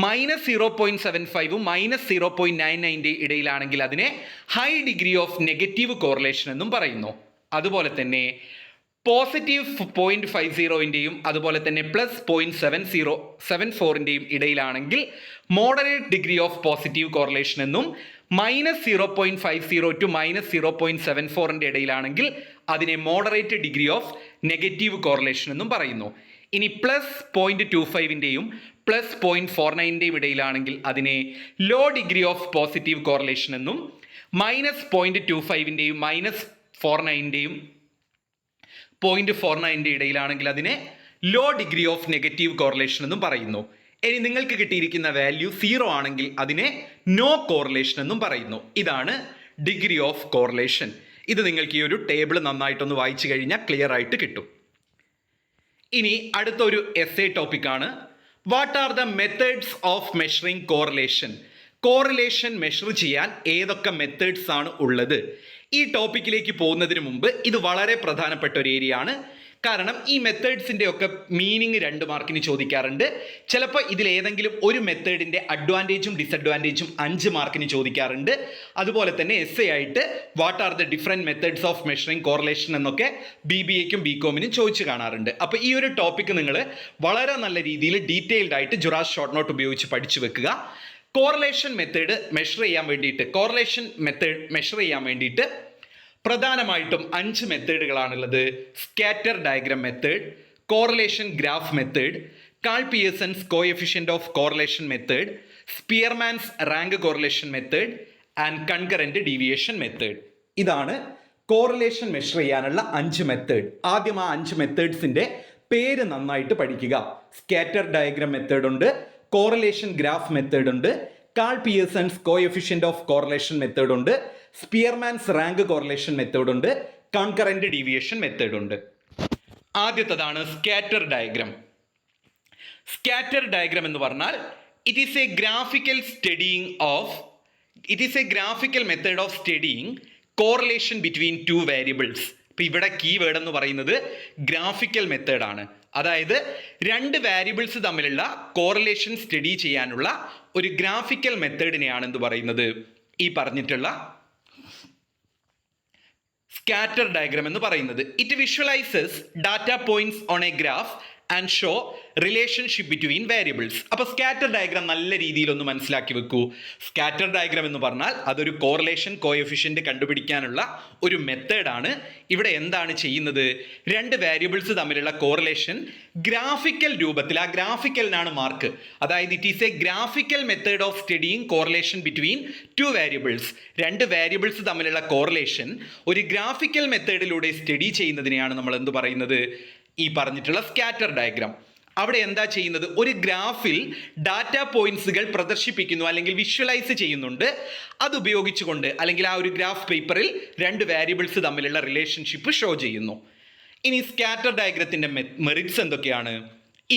-0.75ഉം -0.99ൻ്റെ ഇടയിലാണെങ്കിൽ അതിനെ high degree of negative correlation എന്നും പറയുന്നു. അതുപോലെ തന്നെ +0.50ൻ്റെയും അതുപോലെ തന്നെ +0.7074ൻ്റെയും ഇടയിലാണെങ്കിൽ moderate degree of positive correlation എന്നും, -0.50 to -0.74ൻ്റെ ഇടയിലാണെങ്കിൽ അതിനെ moderate degree of negative correlation എന്നും പറയുന്നു. ഇനി +0.25ൻ്റെയും +0.49ൻ്റെയും ഇടയിലാണെങ്കിൽ അതിനെ low degree of positive correlation എന്നും, -0.25ൻ്റെയും -49ൻ്റെയും 0.49ൻ്റെ ഇടയിലാണെങ്കിൽ അതിനെ low degree of negative correlation എന്നും പറയുന്നു. ഇനി നിങ്ങൾക്ക് കിട്ടിയിരിക്കുന്ന വാല്യൂ 0 ആണെങ്കിൽ അതിനെ നോ കോറിലേഷൻ എന്നും പറയുന്നു. ഇതാണ് ഡിഗ്രി ഓഫ് കോറിലേഷൻ. ഇത് നിങ്ങൾക്ക് ഈ ഒരു ടേബിൾ നന്നായിട്ടൊന്ന് വായിച്ചു കഴിഞ്ഞാൽ ക്ലിയർ ആയിട്ട് കിട്ടും. ഇനി അടുത്തൊരു എസ്സേ ടോപ്പിക്കാണ് what are the methods of measuring correlation. Correlation measure ചെയ്യാൻ ഏതൊക്കെ മെത്തേഡ്സ് ആണ് ഉള്ളത്? ഈ ടോപ്പിക്കിലേക്ക് പോകുന്നതിന് മുമ്പ് ഇത് വളരെ പ്രധാനപ്പെട്ട ഒരു ഏരിയ ആണ്. കാരണം ഈ മെത്തേഡ്സിൻ്റെ ഒക്കെ മീനിങ് 2 മാർക്കിന് ചോദിക്കാറുണ്ട്. ചിലപ്പോൾ ഇതിലേതെങ്കിലും ഒരു മെത്തേഡിൻ്റെ അഡ്വാൻറ്റേജും ഡിസഡ്വാൻറ്റേജും 5 മാർക്കിന് ചോദിക്കാറുണ്ട്. അതുപോലെ തന്നെ എസ്സേ ആയിട്ട് what are the different methods of measuring correlation എന്നൊക്കെ BBAക്കും BCOMനും ചോദിച്ചു കാണാറുണ്ട്. അപ്പോൾ ഈ ഒരു ടോപ്പിക്ക് നിങ്ങൾ വളരെ നല്ല രീതിയിൽ ഡീറ്റെയിൽഡ് ആയിട്ട് ജുറാസ് ഷോർട്ട് നോട്ട് ഉപയോഗിച്ച് പഠിച്ചു വെക്കുക. കോറിലേഷൻ മെത്തേഡ് മെഷർ ചെയ്യാൻ വേണ്ടിയിട്ട് പ്രധാനമായിട്ടും 5 മെത്തേഡുകളാണുള്ളത്. Scatter diagram method, correlation graph method, Karl Pearson's coefficient of correlation method, Spearman's rank correlation method and concurrent deviation method. ഇതാണ് കോറിലേഷൻ മെഷർ ചെയ്യാനുള്ള 5 മെത്തേഡ്. ആദ്യം ആ 5 മെത്തേഡ്സിൻ്റെ പേര് നന്നായിട്ട് പഠിക്കുക. സ്കാറ്റർ ഡയഗ്രം മെത്തേഡ് ഉണ്ട്, കോറിലേഷൻ ഗ്രാഫ് മെത്തേഡ് ഉണ്ട്, Karl Pearson's coefficient of correlation method ഉണ്ട്, സ്പിയർമാൻസ് റാങ്ക് കോറിലേഷൻ മെത്തേഡ് ഉണ്ട്, കൺകറന്റ് ഡീവിയേഷൻ മെത്തേഡ് ഉണ്ട്. ആദ്യത്തേതാണ് സ്കാറ്റർ ഡയഗ്രം. സ്കാറ്റർ ഡയഗ്രം എന്ന് പറഞ്ഞാൽ it is a graphical method of studying correlation between 2 variables. ഇപ്പം ഇവിടെ കീവേഡ് എന്ന് പറയുന്നത് ഗ്രാഫിക്കൽ മെത്തേഡാണ്. അതായത് 2 വേരിയബിൾസ് തമ്മിലുള്ള കോറിലേഷൻ സ്റ്റഡി ചെയ്യാനുള്ള ഒരു ഗ്രാഫിക്കൽ മെത്തേഡിനെയാണ് എന്ത് പറയുന്നത്? ഈ പറഞ്ഞിട്ടുള്ള സ്കാറ്റർ ഡയഗ്രം എന്ന് പറയുന്നത്. It visualises data points on a graph and show relationship between variables. അപ്പോൾ സ്കാറ്റർ ഡയഗ്രാം നല്ല രീതിയിൽ ഒന്ന് മനസ്സിലാക്കി വെക്കൂ. സ്കാറ്റർ ഡയഗ്രാം എന്ന് പറഞ്ഞാൽ അതൊരു കോറിലേഷൻ കോഎഫിഷ്യന്റ് കണ്ടുപിടിക്കാനുള്ള ഒരു മെത്തേഡാണ്. ഇവിടെ എന്താണ് ചെയ്യുന്നത്? രണ്ട് വേരിയബിൾസ് തമ്മിലുള്ള കോറിലേഷൻ ഗ്രാഫിക്കൽ രൂപത്തിൽ, ആ ഗ്രാഫിക്കലിനാണ് മാർക്ക്. അതായത് it is a graphical method of studying correlation between two variables. രണ്ട് വേരിയബിൾസ് തമ്മിലുള്ള കോറിലേഷൻ ഒരു ഗ്രാഫിക്കൽ മെത്തേഡിലൂടെ സ്റ്റഡി ചെയ്യുന്നതിനെയാണ് നമ്മൾ എന്ത് പറയുന്നത്? ഈ പറഞ്ഞിട്ടുള്ള സ്കാറ്റർ ഡയഗ്രാം. അവിടെ എന്താ ചെയ്യുന്നത്? ഒരു ഗ്രാഫിൽ ഡാറ്റ പോയിന്റ്സുകൾ പ്രദർശിപ്പിക്കുന്നു അല്ലെങ്കിൽ വിഷ്വലൈസ് ചെയ്യുന്നുണ്ട്. അത് ഉപയോഗിച്ചുകൊണ്ട് അല്ലെങ്കിൽ ആ ഒരു ഗ്രാഫ് പേപ്പറിൽ രണ്ട് വേരിയബിൾസ് തമ്മിലുള്ള റിലേഷൻഷിപ്പ് ഷോ ചെയ്യുന്നു. ഇനി സ്കാറ്റർ ഡയഗ്രത്തിൻ്റെ മെറിറ്റ്സ് എന്തൊക്കെയാണ്?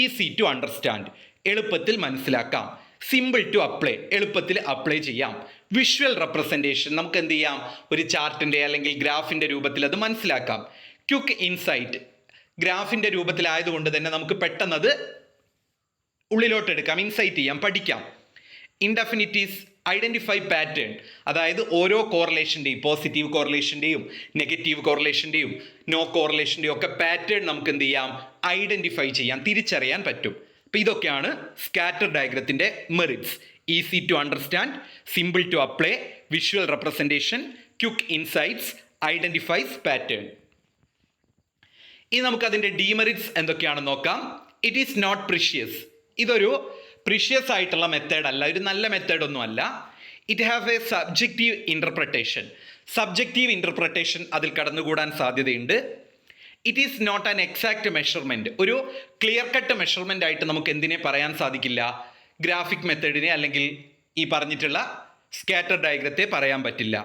ഈസി ടു അണ്ടർസ്റ്റാൻഡ്, എളുപ്പത്തിൽ മനസ്സിലാക്കാം. സിമ്പിൾ ടു അപ്ലൈ, എളുപ്പത്തിൽ അപ്ലൈ ചെയ്യാം. വിഷ്വൽ റെപ്രസെൻറ്റേഷൻ, നമുക്ക് എന്ത് ചെയ്യാം? ഒരു ചാർട്ടിൻ്റെ അല്ലെങ്കിൽ ഗ്രാഫിൻ്റെ രൂപത്തിൽ അത് മനസ്സിലാക്കാം. ക്വിക്ക് ഇൻസൈറ്റ്, ഗ്രാഫിൻ്റെ രൂപത്തിലായതുകൊണ്ട് തന്നെ നമുക്ക് പെട്ടെന്ന് അത് ഉള്ളിലോട്ടെടുക്കാം, ഇൻസൈറ്റ് ചെയ്യാം, പഠിക്കാം. ഇൻഡെഫിനിറ്റീസ്, ഐഡൻറ്റിഫൈ പാറ്റേൺ, അതായത് ഓരോ കോറിലേഷൻ്റെയും, പോസിറ്റീവ് കോറിലേഷൻ്റെയും നെഗറ്റീവ് കോറിലേഷൻ്റെയും നോ കോറിലേഷൻ്റെയും ഒക്കെ പാറ്റേൺ നമുക്ക് എന്ത് ചെയ്യാം? ഐഡൻറ്റിഫൈ ചെയ്യാൻ, തിരിച്ചറിയാൻ പറ്റും. അപ്പോൾ ഇതൊക്കെയാണ് സ്കാറ്റർ ഡയഗ്രത്തിൻ്റെ merits. Easy to understand, simple to apply, visual representation, quick insights, identifies pattern. ഇനി നമുക്കതിൻ്റെ ഡീമെറിറ്റ്സ് എന്തൊക്കെയാണെന്ന് നോക്കാം. ഇറ്റ് ഈസ് നോട്ട് പ്രിഷ്യസ്, ഇതൊരു പ്രിഷ്യസ് ആയിട്ടുള്ള മെത്തേഡ് അല്ല, ഒരു നല്ല മെത്തേഡൊന്നും അല്ല. It have a subjective interpretation, subjective interpretation അതിൽ കടന്നുകൂടാൻ സാധ്യതയുണ്ട്. It is not an exact measurement, ഒരു ക്ലിയർ കട്ട് മെഷർമെൻ്റ് ആയിട്ട് നമുക്ക് എന്തിനെ പറയാൻ സാധിക്കില്ല? ഗ്രാഫിക് മെത്തേഡിനെ അല്ലെങ്കിൽ ഈ പറഞ്ഞിട്ടുള്ള സ്കാറ്റർ ഡയഗ്രത്തെ പറയാൻ പറ്റില്ല.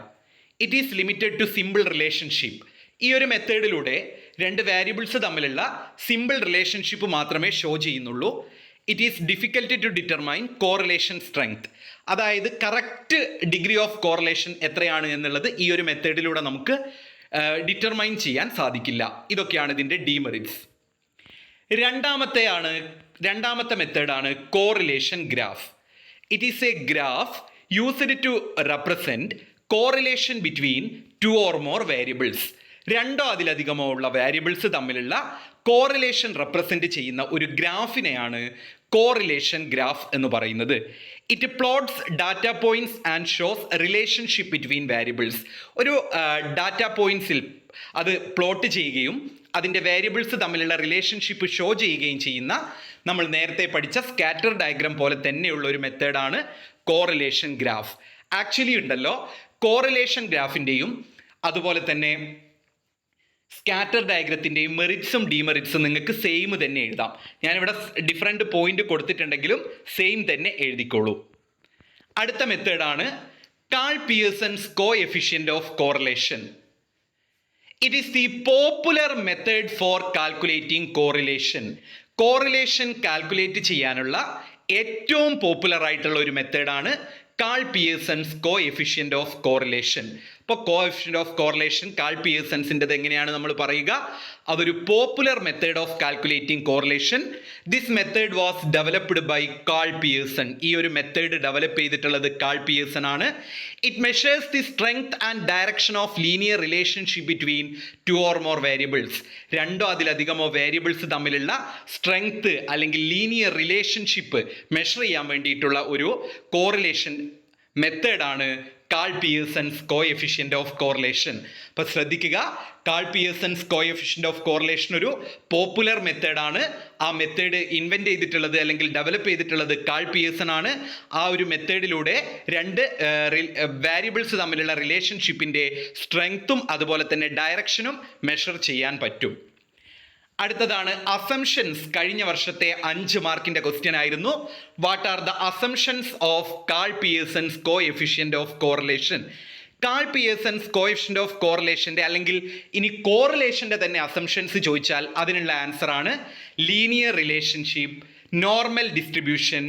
It is limited to simple relationship, ഈ ഒരു മെത്തേഡിലൂടെ രണ്ട് വേരിയബിൾസ് തമ്മിലുള്ള സിമ്പിൾ റിലേഷൻഷിപ്പ് മാത്രമേ ഷോ ചെയ്യുന്നുള്ളൂ. It is difficult to determine correlation strength, അതായത് കറക്റ്റ് ഡിഗ്രി ഓഫ് കോറിലേഷൻ എത്രയാണ് എന്നുള്ളത് ഈ ഒരു മെത്തേഡിലൂടെ നമുക്ക് ഡിറ്റർമൈൻ ചെയ്യാൻ സാധിക്കില്ല. ഇതൊക്കെയാണ് ഇതിൻ്റെ ഡീമെറിറ്റ്സ്. രണ്ടാമത്തെ മെത്തേഡാണ് correlation graph. It is a graph used to represent correlation between two or more variables. രണ്ടോ അതിലധികമോ ഉള്ള വേരിയബിൾസ് തമ്മിലുള്ള കോറിലേഷൻ റെപ്രസെൻറ്റ് ചെയ്യുന്ന ഒരു ഗ്രാഫിനെയാണ് കോറിലേഷൻ ഗ്രാഫ് എന്ന് പറയുന്നത്. It plots data points and shows relationship between variables. ഒരു ഡാറ്റ പോയിന്റ്സിൽ അത് പ്ലോട്ട് ചെയ്യുകയും അതിൻ്റെ വേരിയബിൾസ് തമ്മിലുള്ള റിലേഷൻഷിപ്പ് ഷോ ചെയ്യുകയും ചെയ്യുന്ന നമ്മൾ നേരത്തെ പഠിച്ച സ്കാറ്റർ ഡയഗ്രാം പോലെ തന്നെയുള്ള ഒരു മെത്തേഡാണ് കോറിലേഷൻ ഗ്രാഫ്. ആക്ച്വലി ഉണ്ടല്ലോ, കോറിലേഷൻ ഗ്രാഫിൻ്റെയും അതുപോലെ തന്നെ സ്കാറ്റർ ഡയഗ്രത്തിൻ്റെയും മെറിറ്റ്സും ഡീമെറിറ്റ്സും നിങ്ങൾക്ക് സെയിം തന്നെ എഴുതാം. ഞാനിവിടെ ഡിഫറെൻറ്റ് പോയിന്റ് കൊടുത്തിട്ടുണ്ടെങ്കിലും സെയിം തന്നെ എഴുതിക്കോളൂ. അടുത്ത മെത്തേഡാണ് Karl Pearson's coefficient of correlation. It is the popular method for calculating correlation. Correlation calculate ചെയ്യാനുള്ള ഏറ്റവും പോപ്പുലർ ആയിട്ടുള്ള ഒരു മെത്തേഡാണ് Karl Pearson's coefficient of correlation. ഇപ്പോൾ കോഎഫിഷ്യന്റ് ഓഫ് കോറിലേഷൻ കാൾ പിയേഴ്സൺസിൻ്റെത് എങ്ങനെയാണ് നമ്മൾ പറയുക? അതൊരു popular method of calculating correlation. This method was developed by Karl Pearson. ഈ ഒരു മെത്തേഡ് ഡെവലപ്പ് ചെയ്തിട്ടുള്ളത് കാൾ പിയേഴ്സൺ ആണ്. It measures the strength and direction of linear relationship between two or more variables. രണ്ടോ അതിലധികമോ വേരിയബിൾസ് തമ്മിലുള്ള strength അല്ലെങ്കിൽ linear relationship measure ചെയ്യാൻ വേണ്ടിയിട്ടുള്ള ഒരു കോറിലേഷൻ മെത്തേഡാണ് Karl Pearson's coefficient of correlation. അപ്പോൾ ശ്രദ്ധിക്കുക, Karl Pearson's coefficient of correlation ഒരു പോപ്പുലർ മെത്തേഡാണ്. ആ മെത്തേഡ് ഇൻവെന്റ് ചെയ്തിട്ടുള്ളത് അല്ലെങ്കിൽ ഡെവലപ്പ് ചെയ്തിട്ടുള്ളത് കാൾ പിയേഴ്സൺ ആണ്. ആ ഒരു മെത്തേഡിലൂടെ രണ്ട് വേരിയബിൾസ് തമ്മിലുള്ള റിലേഷൻഷിപ്പിൻ്റെ സ്ട്രെങ്ത്തും അതുപോലെ തന്നെ ഡയറക്ഷനും മെഷർ ചെയ്യാൻ പറ്റും. അടുത്തതാണ് അസംഷൻസ്. കഴിഞ്ഞ വർഷത്തെ 5 മാർക്കിന്റെ ക്വസ്റ്റ്യൻ ആയിരുന്നു. What are the assumptions of Karl Pearson's coefficient of correlation? Karl Pearson's coefficient of കോറിലേഷന്റെ അല്ലെങ്കിൽ ഇനി കോറിലേഷന്റെ തന്നെ അസംഷൻസ് ചോദിച്ചാൽ അതിനുള്ള ആൻസർ ആണ് linear relationship, normal distribution,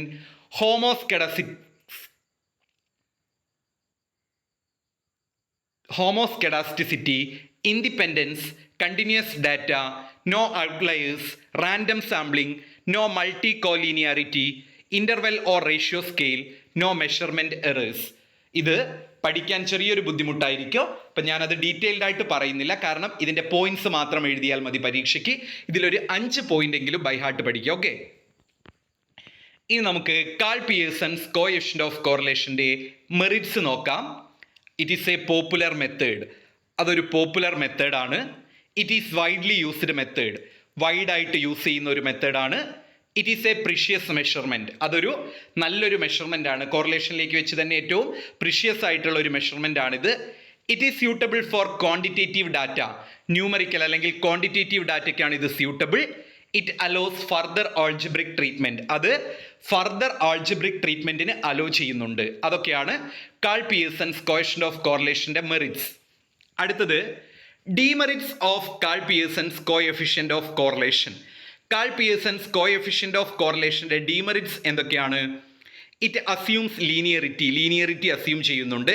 homoscedasticity, independence, continuous data, no outliers, random sampling, no multicollinearity, interval or ratio scale, no measurement errors. ഇത് പഠിക്കാൻ ചെറിയൊരു ബുദ്ധിമുട്ടായിരിക്കും. അപ്പം ഞാനത് ഡീറ്റെയിൽഡ് ആയിട്ട് പറയുന്നില്ല, കാരണം ഇതിൻ്റെ പോയിന്റ്സ് മാത്രം എഴുതിയാൽ മതി പരീക്ഷയ്ക്ക്. ഇതിലൊരു 5 പോയിന്റ് എങ്കിലും ബൈ ഹാർട്ട് പഠിക്കുക. ഓക്കെ, ഇനി നമുക്ക് കാൾ പിയേഴ്സൺസ് കോഎഫിഷ്യന്റ് ഓഫ് കോറിലേഷൻ്റെ മെറിറ്റ്സ് നോക്കാം. It is a popular method. അതൊരു പോപ്പുലർ മെത്തേഡാണ്. It is widely used method. വൈഡായിട്ട് യൂസ് ചെയ്യുന്ന ഒരു മെത്തേഡാണ്. It is a precise measurement. അതൊരു നല്ലൊരു മെഷർമെൻ്റ് ആണ്. കോറിലേഷനിലേക്ക് വെച്ച് തന്നെ ഏറ്റവും പ്രിഷ്യസ് ആയിട്ടുള്ള ഒരു മെഷർമെൻ്റ് ആണിത്. It is suitable for quantitative data. Numerical അല്ലെങ്കിൽ ക്വാണ്ടിറ്റേറ്റീവ് ഡാറ്റയ്ക്കാണ് ഇത് suitable. It allows further algebraic treatment. അത് ഫർദർ ആൾജിബ്രിക് ട്രീറ്റ്മെൻറ്റിന് അലോ ചെയ്യുന്നുണ്ട്. അതൊക്കെയാണ് കാൾ പിയേഴ്സൺസ് കോഎഫിഷ്യന്റ് ഓഫ് കോറിലേഷൻ്റെ മെറിറ്റ്സ്. അടുത്തത് demerits of Karl Pearson's coefficient of correlation. Karl Pearson's coefficient of കോറിലേഷൻ്റെ ഡീമെറിറ്റ്സ് എന്തൊക്കെയാണ്? ഇറ്റ് അസ്യൂംസ് ലീനിയറിറ്റി അസ്യൂം ചെയ്യുന്നുണ്ട്.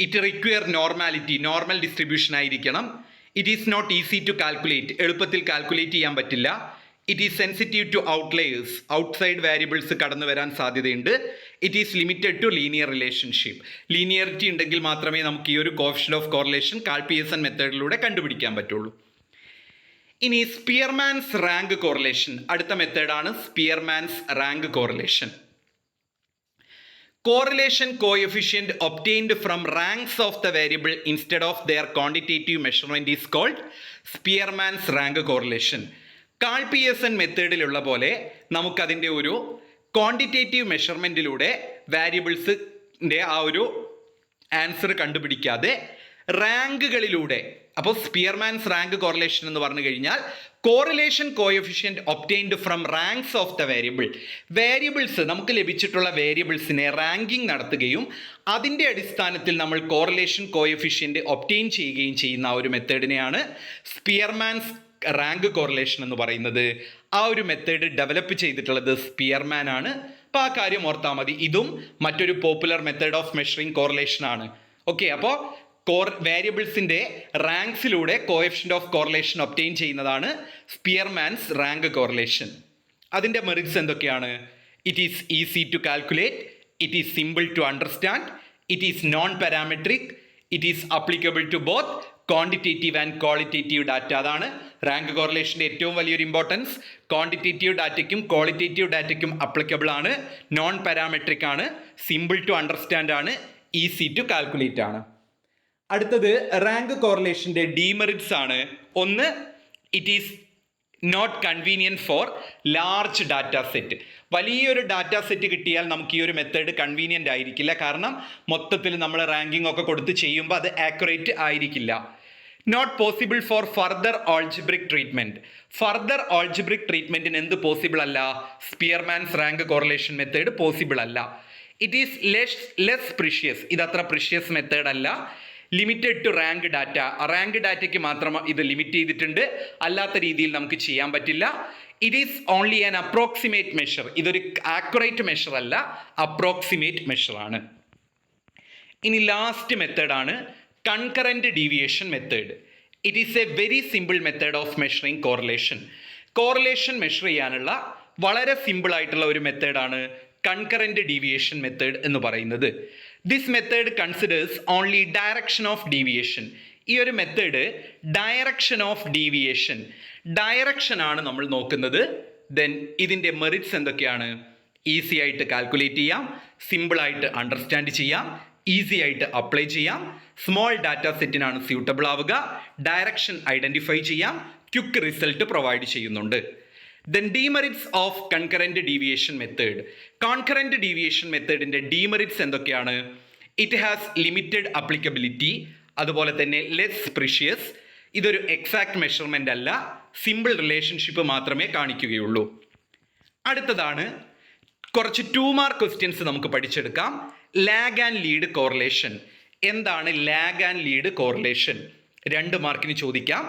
It require normality, normal distribution ആയിരിക്കണം. It is not easy to calculate, എളുപ്പത്തിൽ calculate ചെയ്യാൻ പറ്റില്ല. It is sensitive to outliers, outside variables കടന്നു വരാൻ സാധ്യതയുണ്ട്. It is limited to linear relationship. Linearity ഉണ്ടെങ്കിൽ മാത്രമേ നമുക്ക് ഈ ഒരു coefficient of correlation Karl Pearson മെത്തേഡിലൂടെ കണ്ടുപിടിക്കാൻ പറ്റുള്ളൂ. ഇനി സ്പിയർമാൻസ് റാങ്ക് കോറിലേഷൻ, അടുത്ത മെത്തേഡാണ് Spearman's rank correlation. Correlation coefficient obtained from ranks of the variable instead of their quantitative measurement is called Spearman's rank correlation. Karl Pearson മെത്തേഡിലുള്ള പോലെ നമുക്കതിൻ്റെ ഒരു ക്വാണ്ടിറ്റേറ്റീവ് മെഷർമെൻറ്റിലൂടെ വാരിയബിൾസിൻ്റെ ആ ഒരു ആൻസർ കണ്ടുപിടിക്കാതെ റാങ്കുകളിലൂടെ, അപ്പോൾ സ്പിയർമാൻസ് റാങ്ക് കോറിലേഷൻ എന്ന് പറഞ്ഞു കഴിഞ്ഞാൽ correlation coefficient obtained from ranks of the variables, നമുക്ക് ലഭിച്ചിട്ടുള്ള വേരിയബിൾസിനെ റാങ്കിങ് നടത്തുകയും അതിൻ്റെ അടിസ്ഥാനത്തിൽ നമ്മൾ കോറിലേഷൻ കോഎഫിഷ്യന്റ് ഒബ്റ്റെയിൻ ചെയ്യുകയും ചെയ്യുന്ന ആ ഒരു മെത്തേഡിനെയാണ് സ്പിയർമാൻസ് റാങ്ക് കോറിലേഷൻ എന്ന് പറയുന്നത്. ആ ഒരു മെത്തേഡ് ഡെവലപ്പ് ചെയ്തിട്ടുള്ളത് സ്പിയർമാൻ ആണ്. അപ്പോൾ ആ കാര്യം ഓർത്താൽ മതി. ഇതും മറ്റൊരു popular method of measuring correlation ആണ്. ഓക്കെ, അപ്പോൾ വേരിയബിൾസിൻ്റെ റാങ്ക്സിലൂടെ കോഎഫിഷ്യന്റ് ഓഫ് കോറിലേഷൻ ഒബ്റ്റെയിൻ ചെയ്യുന്നതാണ് സ്പിയർമാൻസ് റാങ്ക് കോറിലേഷൻ. അതിൻ്റെ മെറിറ്റ്സ് എന്തൊക്കെയാണ്? It is easy to calculate, it is simple to understand, it is non parametric, it is applicable to both quantitative and qualitative data. അതാണ് rank കോറിലേഷൻ്റെ ഏറ്റവും വലിയൊരു importance. Quantitative ഡാറ്റയ്ക്കും qualitative ഡാറ്റയ്ക്കും applicable ആണ്, non parametric ആണ്, simple to understand ആണ്, easy to calculate ആണ്. അടുത്തത് റാങ്ക് കോറിലേഷൻ്റെ ഡീമെറിറ്റ്സ് ആണ്. ഒന്ന്, it is not convenient for large data set. വലിയൊരു ഡാറ്റ സെറ്റ് കിട്ടിയാൽ നമുക്ക് ഈ ഒരു മെത്തേഡ് കൺവീനിയൻ്റ് ആയിരിക്കില്ല. കാരണം മൊത്തത്തിൽ നമ്മൾ റാങ്കിങ് ഒക്കെ കൊടുത്ത് ചെയ്യുമ്പോൾ അത് ആക്യുറേറ്റ് ആയിരിക്കില്ല. Not possible for further algebraic treatment. Further algebraic ട്രീറ്റ്മെൻറ്റിന് എന്ത് പോസിബിൾ അല്ല? Spearman's rank correlation method possible അല്ല. It is less precise. ഇതത്ര പ്രിഷ്യസ് മെത്തേഡ് അല്ല. Limited to rank data. Rank ഡാറ്റയ്ക്ക് മാത്രം ഇത് ലിമിറ്റ് ചെയ്തിട്ടുണ്ട്, അല്ലാത്ത രീതിയിൽ നമുക്ക് ചെയ്യാൻ പറ്റില്ല. It is only an approximate measure. ഇതൊരു ആക്യുറേറ്റ് മെഷർ അല്ല, അപ്രോക്സിമേറ്റ് മെഷറാണ്. ഇനി ലാസ്റ്റ് മെത്തേഡാണ് concurrent deviation method. It is A very simple method of measuring correlation. Correlation measure ചെയ്യാനുള്ള വളരെ സിമ്പിൾ ആയിട്ടുള്ള ഒരു മെത്തേഡാണ് കൺകറൻറ്റ് ഡീവിയേഷൻ മെത്തേഡ് എന്ന് പറയുന്നത്. This method considers only direction of deviation. ഈ ഒരു method direction of deviation, direction ആണ് നമ്മൾ നോക്കുന്നത്. ദെൻ ഇതിൻ്റെ മെറിറ്റ്സ് എന്തൊക്കെയാണ്? ഈസി ആയിട്ട് കാൽക്കുലേറ്റ് ചെയ്യാം, സിമ്പിളായിട്ട് അണ്ടർസ്റ്റാൻഡ് ചെയ്യാം, ഈസി ആയിട്ട് അപ്ലൈ ചെയ്യാം, സ്മോൾ ഡാറ്റ സെറ്റിനാണ് സ്യൂട്ടബിൾ ആവുക, ഡയറക്ഷൻ ഐഡൻറ്റിഫൈ ചെയ്യാം, ക്വിക്ക് റിസൾട്ട് പ്രൊവൈഡ് ചെയ്യുന്നുണ്ട്. Then demerits of concurrent deviation method. Concurrent deviation methodന്റെ demerits എന്തൊക്കെയാണ്? ഇറ്റ് ഹാസ് ലിമിറ്റഡ് അപ്ലിക്കബിലിറ്റി, അതുപോലെ തന്നെ ലെസ് പ്രിഷ്യസ്. ഇതൊരു എക്സാക്ട് മെഷർമെൻ്റ് അല്ല, സിമ്പിൾ റിലേഷൻഷിപ്പ് മാത്രമേ കാണിക്കുകയുള്ളൂ. അടുത്തതാണ് കുറച്ച് 2 മാർക്ക് ക്വസ്റ്റ്യൻസ് നമുക്ക് പഠിച്ചെടുക്കാം. Lag and lead correlation. എന്താണ് ലാഗ് ആൻഡ് ലീഡ് കോറിലേഷൻ? 2 മാർക്കിന് ചോദിക്കാം.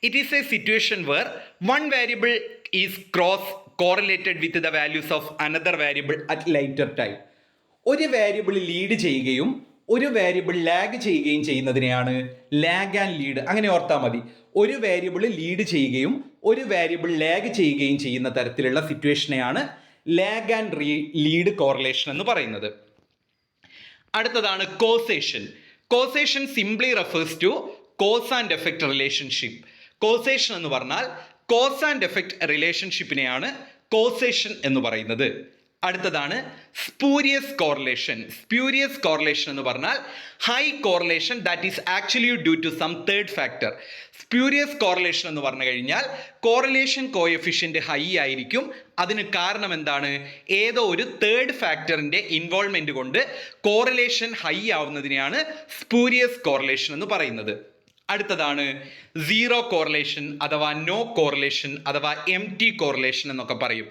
It is a situation where one variable is cross correlated with the values of another variable at later time. ഒരു വേരിയബിൾ ലീഡ് ചെയ്യുകയും ഒരു variable lag ചെയ്യുകയും ചെയ്യുന്നതിനെയാണ് lag and lead. അങ്ങനെ ഓർത്താൽ മതി. ഒരു വേരിയബിൾ ലീഡ് ചെയ്യുകയും ഒരു വേരിയബിൾ ലാഗ് ചെയ്യുകയും ചെയ്യുന്ന തരത്തിലുള്ള സിറ്റുവേഷനെയാണ് ലാഗ് ആൻഡ് ലീഡ് കോറിലേഷൻ എന്ന് പറയുന്നത്. അടുത്തതാണ് causation. Causation simply refers to cause and effect relationship. Causation എന്ന് പറഞ്ഞാൽ കോസ് ആൻഡ് എഫക്റ്റ് റിലേഷൻഷിപ്പിനെയാണ് കോസേഷൻ എന്ന് പറയുന്നത്. അടുത്തതാണ് സ്പൂരിയസ് കോറിലേഷൻ. സ്പൂരിയസ് കോറിലേഷൻ എന്ന് പറഞ്ഞാൽ high correlation that is actually due to some third factor. Spurious correlation എന്ന് പറഞ്ഞു കഴിഞ്ഞാൽ കോറിലേഷൻ കോഎഫിഷ്യന്റ് ഹൈ ആയിരിക്കും. അതിന് കാരണം എന്താണ്? ഏതോ ഒരു തേർഡ് ഫാക്ടറിന്റെ ഇൻവോൾവ്മെന്റ് കൊണ്ട് കോറിലേഷൻ ഹൈ ആവുന്നതിനെയാണ് സ്പൂരിയസ് കോറിലേഷൻ എന്ന് പറയുന്നത്. അടുത്തതാണ് സീറോ കോറിലേഷൻ അഥവാ നോ കോറിലേഷൻ അഥവാ എംപ്റ്റി കോറിലേഷൻ എന്നൊക്കെ പറയും.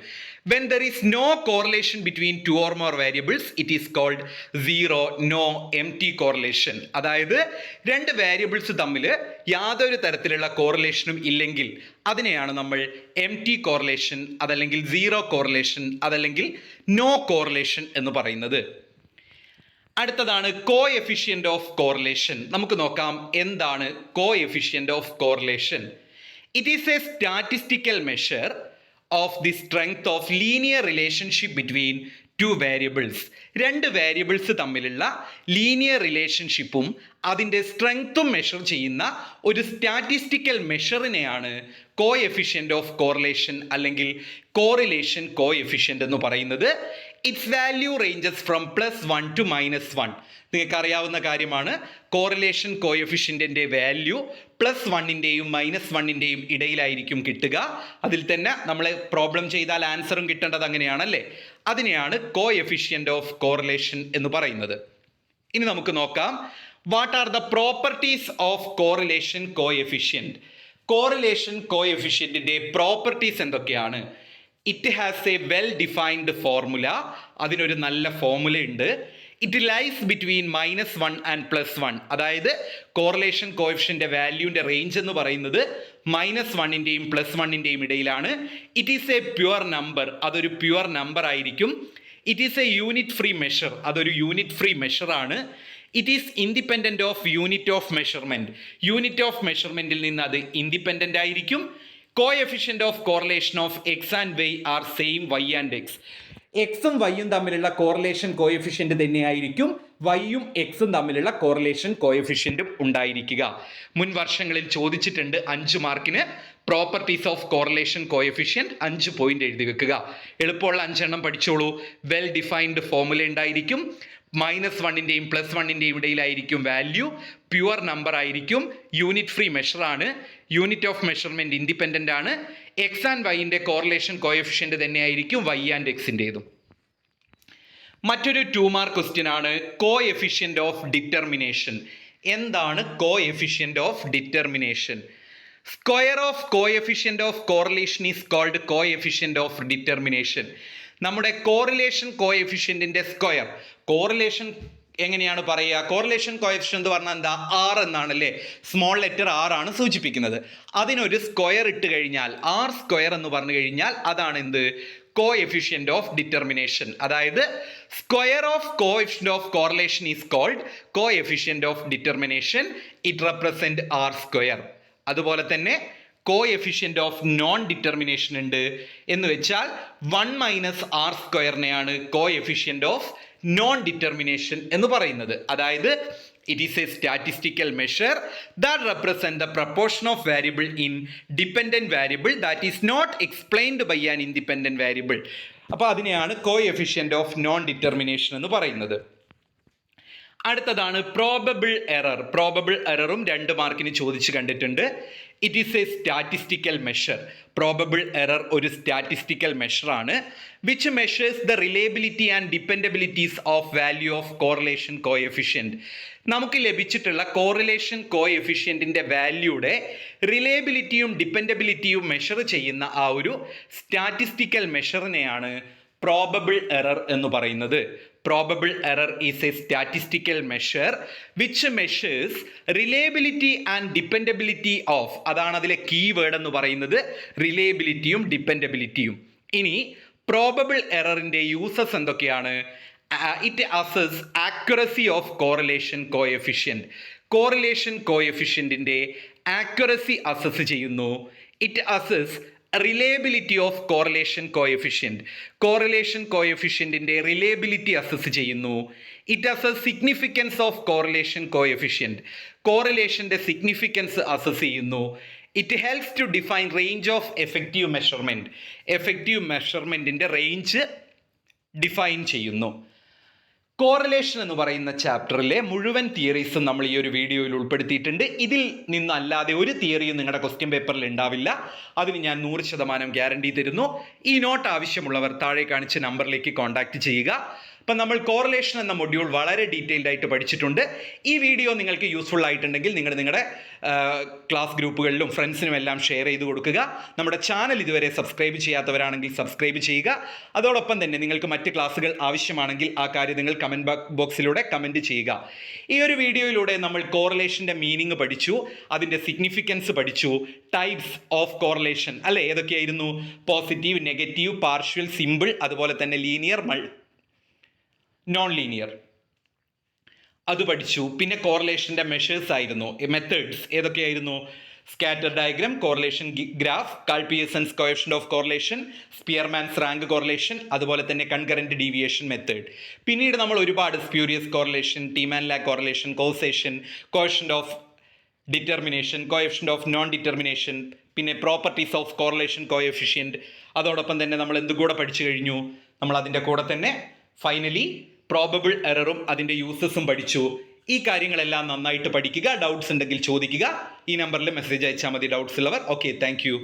When there is no correlation between two or more variables, it is called zero, no, empty correlation. അതായത് രണ്ട് വേരിയബിൾസ് തമ്മിൽ യാതൊരു തരത്തിലുള്ള കോറിലേഷനും ഇല്ലെങ്കിൽ അതിനെയാണ് നമ്മൾ എംപ്റ്റി കോറിലേഷൻ, അതല്ലെങ്കിൽ സീറോ കോറിലേഷൻ, അതല്ലെങ്കിൽ നോ കോറിലേഷൻ എന്ന് പറയുന്നത്. അടുത്തതാണ് കോഎഫിഷ്യന്റ് ഓഫ് കോറിലേഷൻ. നമുക്ക് നോക്കാം എന്താണ് coefficient of correlation. It is a statistical measure of the strength of linear relationship between two variables. രണ്ട് വേരിയബിൾസ് തമ്മിലുള്ള ലീനിയർ റിലേഷൻഷിപ്പും അതിൻ്റെ സ്ട്രെങ്ത്തും മെഷർ ചെയ്യുന്ന ഒരു സ്റ്റാറ്റിസ്റ്റിക്കൽ മെഷറിനെയാണ് കോഎഫിഷ്യന്റ് ഓഫ് കോറിലേഷൻ അല്ലെങ്കിൽ കോറിലേഷൻ കോഎഫിഷ്യന്റ് എന്ന് പറയുന്നത്. It's value ranges from +1 to -1. നിങ്ങൾക്ക് അറിയാവുന്ന കാര്യമാണ്. കോറിലേഷൻ കോഎഫിഷ്യന്റിന്റെ വാല്യൂ +1ൻ്റെയും -1ൻ്റെയും ഇടയിലായിരിക്കും കിട്ടുക. അതിൽ തന്നെ നമ്മൾ പ്രോബ്ലം ചെയ്താൽ ആൻസറും കിട്ടേണ്ടത് അങ്ങനെയാണല്ലേ. അതിനെയാണ് കോഎഫിഷ്യന്റ് ഓഫ് കോറിലേഷൻ എന്ന് പറയുന്നത്. ഇനി നമുക്ക് നോക്കാം what are the properties of correlation coefficient. Correlation കോഎഫിഷ്യന്റിന്റെ പ്രോപ്പർട്ടീസ് എന്തൊക്കെയാണ്? It has a well defined formula. അതിനൊരു നല്ല ഫോർമുല ഉണ്ട്. It lies between -1 and +1. അതായത് കോറിലേഷൻ കോഎഫിഷ്യന്റ് വാല്യൂവിൻ്റെ റേഞ്ച് എന്ന് പറയുന്നത് -1ൻ്റെയും +1ൻ്റെയും ഇടയിലാണ്. It is a pure number. അതൊരു പ്യുവർ നമ്പർ ആയിരിക്കും. It is a unit free measure. അതൊരു യൂണിറ്റ് ഫ്രീ മെഷറാണ്. It is independent of unit of measurement. Unit of മെഷർമെൻറ്റിൽ നിന്ന് അത് ഇൻഡിപെൻഡൻ്റ് ആയിരിക്കും. Coefficient of correlation of X and Y are same Y and X. എക്സും വൈയും തമ്മിലുള്ള കോറിലേഷൻ കോഎഫിഷ്യന്റ് തന്നെയായിരിക്കും വൈയും എക്സും തമ്മിലുള്ള കോറിലേഷൻ കോഎഫിഷ്യന്റും ഉണ്ടായിരിക്കുക. മുൻ വർഷങ്ങളിൽ ചോദിച്ചിട്ടുണ്ട് 5 മാർക്കിന് properties of correlation coefficient 5 point എഴുതി വെക്കുക. എളുപ്പമുള്ള 5 എണ്ണം പഠിച്ചോളൂ. വെൽ ഡിഫൈൻഡ് ഫോർമുല ഉണ്ടായിരിക്കും. -1ൻ്റെയും +1ൻ്റെയും ഇടയിലായിരിക്കും വാല്യൂ. പ്യുവർ നമ്പർ ആയിരിക്കും. യൂണിറ്റ് ഫ്രീ മെഷറാണ്. യൂണിറ്റ് ഓഫ് മെഷർമെൻറ്റ് ഇൻഡിപെൻഡൻ്റ് ആണ്. എക്സ് ആൻഡ് വൈൻ്റെ കോറിലേഷൻ കോഎഫിഷ്യൻ്റ് തന്നെയായിരിക്കും വൈ ആൻഡ് എക്സിൻ്റേതും. മറ്റൊരു 2 മാർക്ക് ക്വസ്റ്റ്യൻ ആണ് കോഎഫിഷ്യൻ്റ് ഓഫ് ഡിറ്റർമിനേഷൻ. എന്താണ് coefficient of determination? Square of coefficient of correlation is called coefficient of determination. നമ്മുടെ കോറിലേഷൻ കോഎഫിഷ്യന്റിന്റെ സ്ക്വയർ. കോറിലേഷൻ എങ്ങനെയാണ് പറയുക? കോറിലേഷൻ കോഎഫിഷ്യന്റ് എന്ന് പറഞ്ഞാൽ എന്താ? R എന്നാണല്ലേ. സ്മോൾ ലെറ്റർ R ആണ് സൂചിപ്പിക്കുന്നത്. അതിനൊരു സ്ക്വയർ ഇട്ട് കഴിഞ്ഞാൽ R² എന്ന് പറഞ്ഞു കഴിഞ്ഞാൽ അതാണ് എന്ത്? Coefficient of determination. അതായത് square of coefficient of correlation is called coefficient of determination. It represent R². അതുപോലെ തന്നെ കോഎഫിഷ്യന്റ് ഓഫ് നോൺ ഡിറ്റർമിനേഷൻ ഉണ്ട്. എന്ന് വെച്ചാൽ 1 - R²നെയാണ് കോഎഫിഷ്യന്റ് ഓഫ് നോൺ ഡിറ്റർമിനേഷൻ എന്ന് പറയുന്നത്. അതായത് it is a statistical measure that represent the proportion of variable in dependent variable that is not explained by an independent variable. അപ്പോൾ അതിനെയാണ് കോഎഫിഷ്യന്റ് ഓഫ് നോൺ ഡിറ്റർമിനേഷൻ എന്ന് പറയുന്നത്. അടുത്തതാണ് പ്രോബബിൾ എറർ. പ്രോബബിൾ എററും 2 മാർക്കിന് ചോദിച്ച് കണ്ടിട്ടുണ്ട്. It is a statistical measure. Probable error ഒരു statistical മെഷറാണ് which measures the reliability and dependabilities of value of correlation coefficient. നമുക്ക് ലഭിച്ചിട്ടുള്ള കോറിലേഷൻ കോഎഫിഷ്യന്റിന്റെ വാല്യൂയുടെ റിലയബിലിറ്റിയും ഡിപ്പെൻഡബിലിറ്റിയും മെഷർ ചെയ്യുന്ന ആ ഒരു സ്റ്റാറ്റിസ്റ്റിക്കൽ മെഷറിനെയാണ് പ്രോബബിൾ എറർ എന്ന് പറയുന്നത്. Probable error is a statistical measure which measures reliability and dependability of, അതാണ് അതിലെ കീവേഡ് എന്ന് പറയുന്നത്, റിലയബിലിറ്റിയും ഡിപ്പെൻഡബിലിറ്റിയും. ഇനി പ്രോബബിൾ എററിൻ്റെ യൂസസ് എന്തൊക്കെയാണ്? It assess accuracy of correlation coefficient. Correlation കോഎഫിഷ്യന്റിൻ്റെ ആക്യുറസി അസസ് ചെയ്യുന്നു. It assess reliability of correlation coefficient. Correlation കോഎഫിഷ്യൻറ്റിൻ്റെ റിലയബിലിറ്റി അസസ് ചെയ്യുന്നു. It assess significance of correlation coefficient. കോറിലേഷൻ്റെ സിഗ്നിഫിക്കൻസ് അസസ് ചെയ്യുന്നു. It helps to define range of effective measurement. Effective മെഷർമെൻറ്റിൻ്റെ range define ചെയ്യുന്നു. Correlation എന്ന് പറയുന്ന ചാപ്റ്ററിലെ മുഴുവൻ തിയറീസും നമ്മൾ ഈ ഒരു വീഡിയോയിൽ ഉൾപ്പെടുത്തിയിട്ടുണ്ട്. ഇതിൽ നിന്നല്ലാതെ ഒരു തിയറിയും നിങ്ങളുടെ ക്വസ്റ്റ്യൻ പേപ്പറിൽ ഉണ്ടാവില്ല. അതിന് ഞാൻ 100% ഗ്യാരണ്ടി തരുന്നു. ഈ നോട്ട് ആവശ്യമുള്ളവർ താഴെ കാണിച്ച നമ്പറിലേക്ക് കോൺടാക്റ്റ് ചെയ്യുക. അപ്പം നമ്മൾ കോറിലേഷൻ എന്ന മൊഡ്യൂൾ വളരെ ഡീറ്റെയിൽഡ് ആയിട്ട് പഠിച്ചിട്ടുണ്ട്. ഈ വീഡിയോ നിങ്ങൾക്ക് യൂസ്ഫുൾ ആയിട്ടുണ്ടെങ്കിൽ നിങ്ങളുടെ ക്ലാസ് ഗ്രൂപ്പുകളിലും ഫ്രണ്ട്സിനും എല്ലാം ഷെയർ ചെയ്ത് കൊടുക്കുക. നമ്മുടെ ചാനൽ ഇതുവരെ സബ്സ്ക്രൈബ് ചെയ്യാത്തവരാണെങ്കിൽ സബ്സ്ക്രൈബ് ചെയ്യുക. അതോടൊപ്പം തന്നെ നിങ്ങൾക്ക് മറ്റ് ക്ലാസ്സുകൾ ആവശ്യമാണെങ്കിൽ ആ കാര്യം നിങ്ങൾ കമൻറ്റ് ബോക്സിലൂടെ കമൻറ്റ് ചെയ്യുക. ഈ ഒരു വീഡിയോയിലൂടെ നമ്മൾ കോറിലേഷൻ്റെ മീനിങ് പഠിച്ചു, അതിൻ്റെ സിഗ്നിഫിക്കൻസ് പഠിച്ചു, ടൈപ്സ് ഓഫ് കോറിലേഷൻ അല്ലേ, ഏതൊക്കെയായിരുന്നു? പോസിറ്റീവ്, നെഗറ്റീവ്, പാർഷ്യൽ, സിമ്പിൾ, അതുപോലെ തന്നെ ലീനിയർ, നോൺ ലീനിയർ, അത് പഠിച്ചു. പിന്നെ കോറിലേഷൻ്റെ മെഷേഴ്സ് ആയിരുന്നു, മെത്തേഡ്സ് ഏതൊക്കെയായിരുന്നു? Scatter diagram, correlation graph, Karl Pearson's coefficient of correlation, Spearman's rank correlation, അതുപോലെ തന്നെ കൺകറന്റ് ഡീവിയേഷൻ മെത്തേഡ്. പിന്നീട് നമ്മൾ ഒരുപാട് സ്പ്യൂരിയസ് കോറിലേഷൻ, ടീമാൻ-ലാക്ക് correlation, causation, coefficient of determination, coefficient of non determination, പിന്നെ പ്രോപ്പർട്ടീസ് ഓഫ് കോറിലേഷൻ കോഎഫിഷ്യന്റ്. അതോടൊപ്പം തന്നെ നമ്മൾ എന്തുകൂടെ പഠിച്ചു കഴിഞ്ഞു? നമ്മൾ അതിൻ്റെ കൂടെ തന്നെ ഫൈനലി പ്രോബബിൾ എററും അതിൻ്റെ യൂസസും പഠിച്ചു. ഈ കാര്യങ്ങളെല്ലാം നന്നായിട്ട് പഠിക്കുക. ഡൗട്ട്സ് ഉണ്ടെങ്കിൽ ചോദിക്കുക. ഈ നമ്പറിൽ മെസ്സേജ് അയച്ചാൽ മതി ഡൗട്ട്സ് ഉള്ളവർ. Okay, thank you.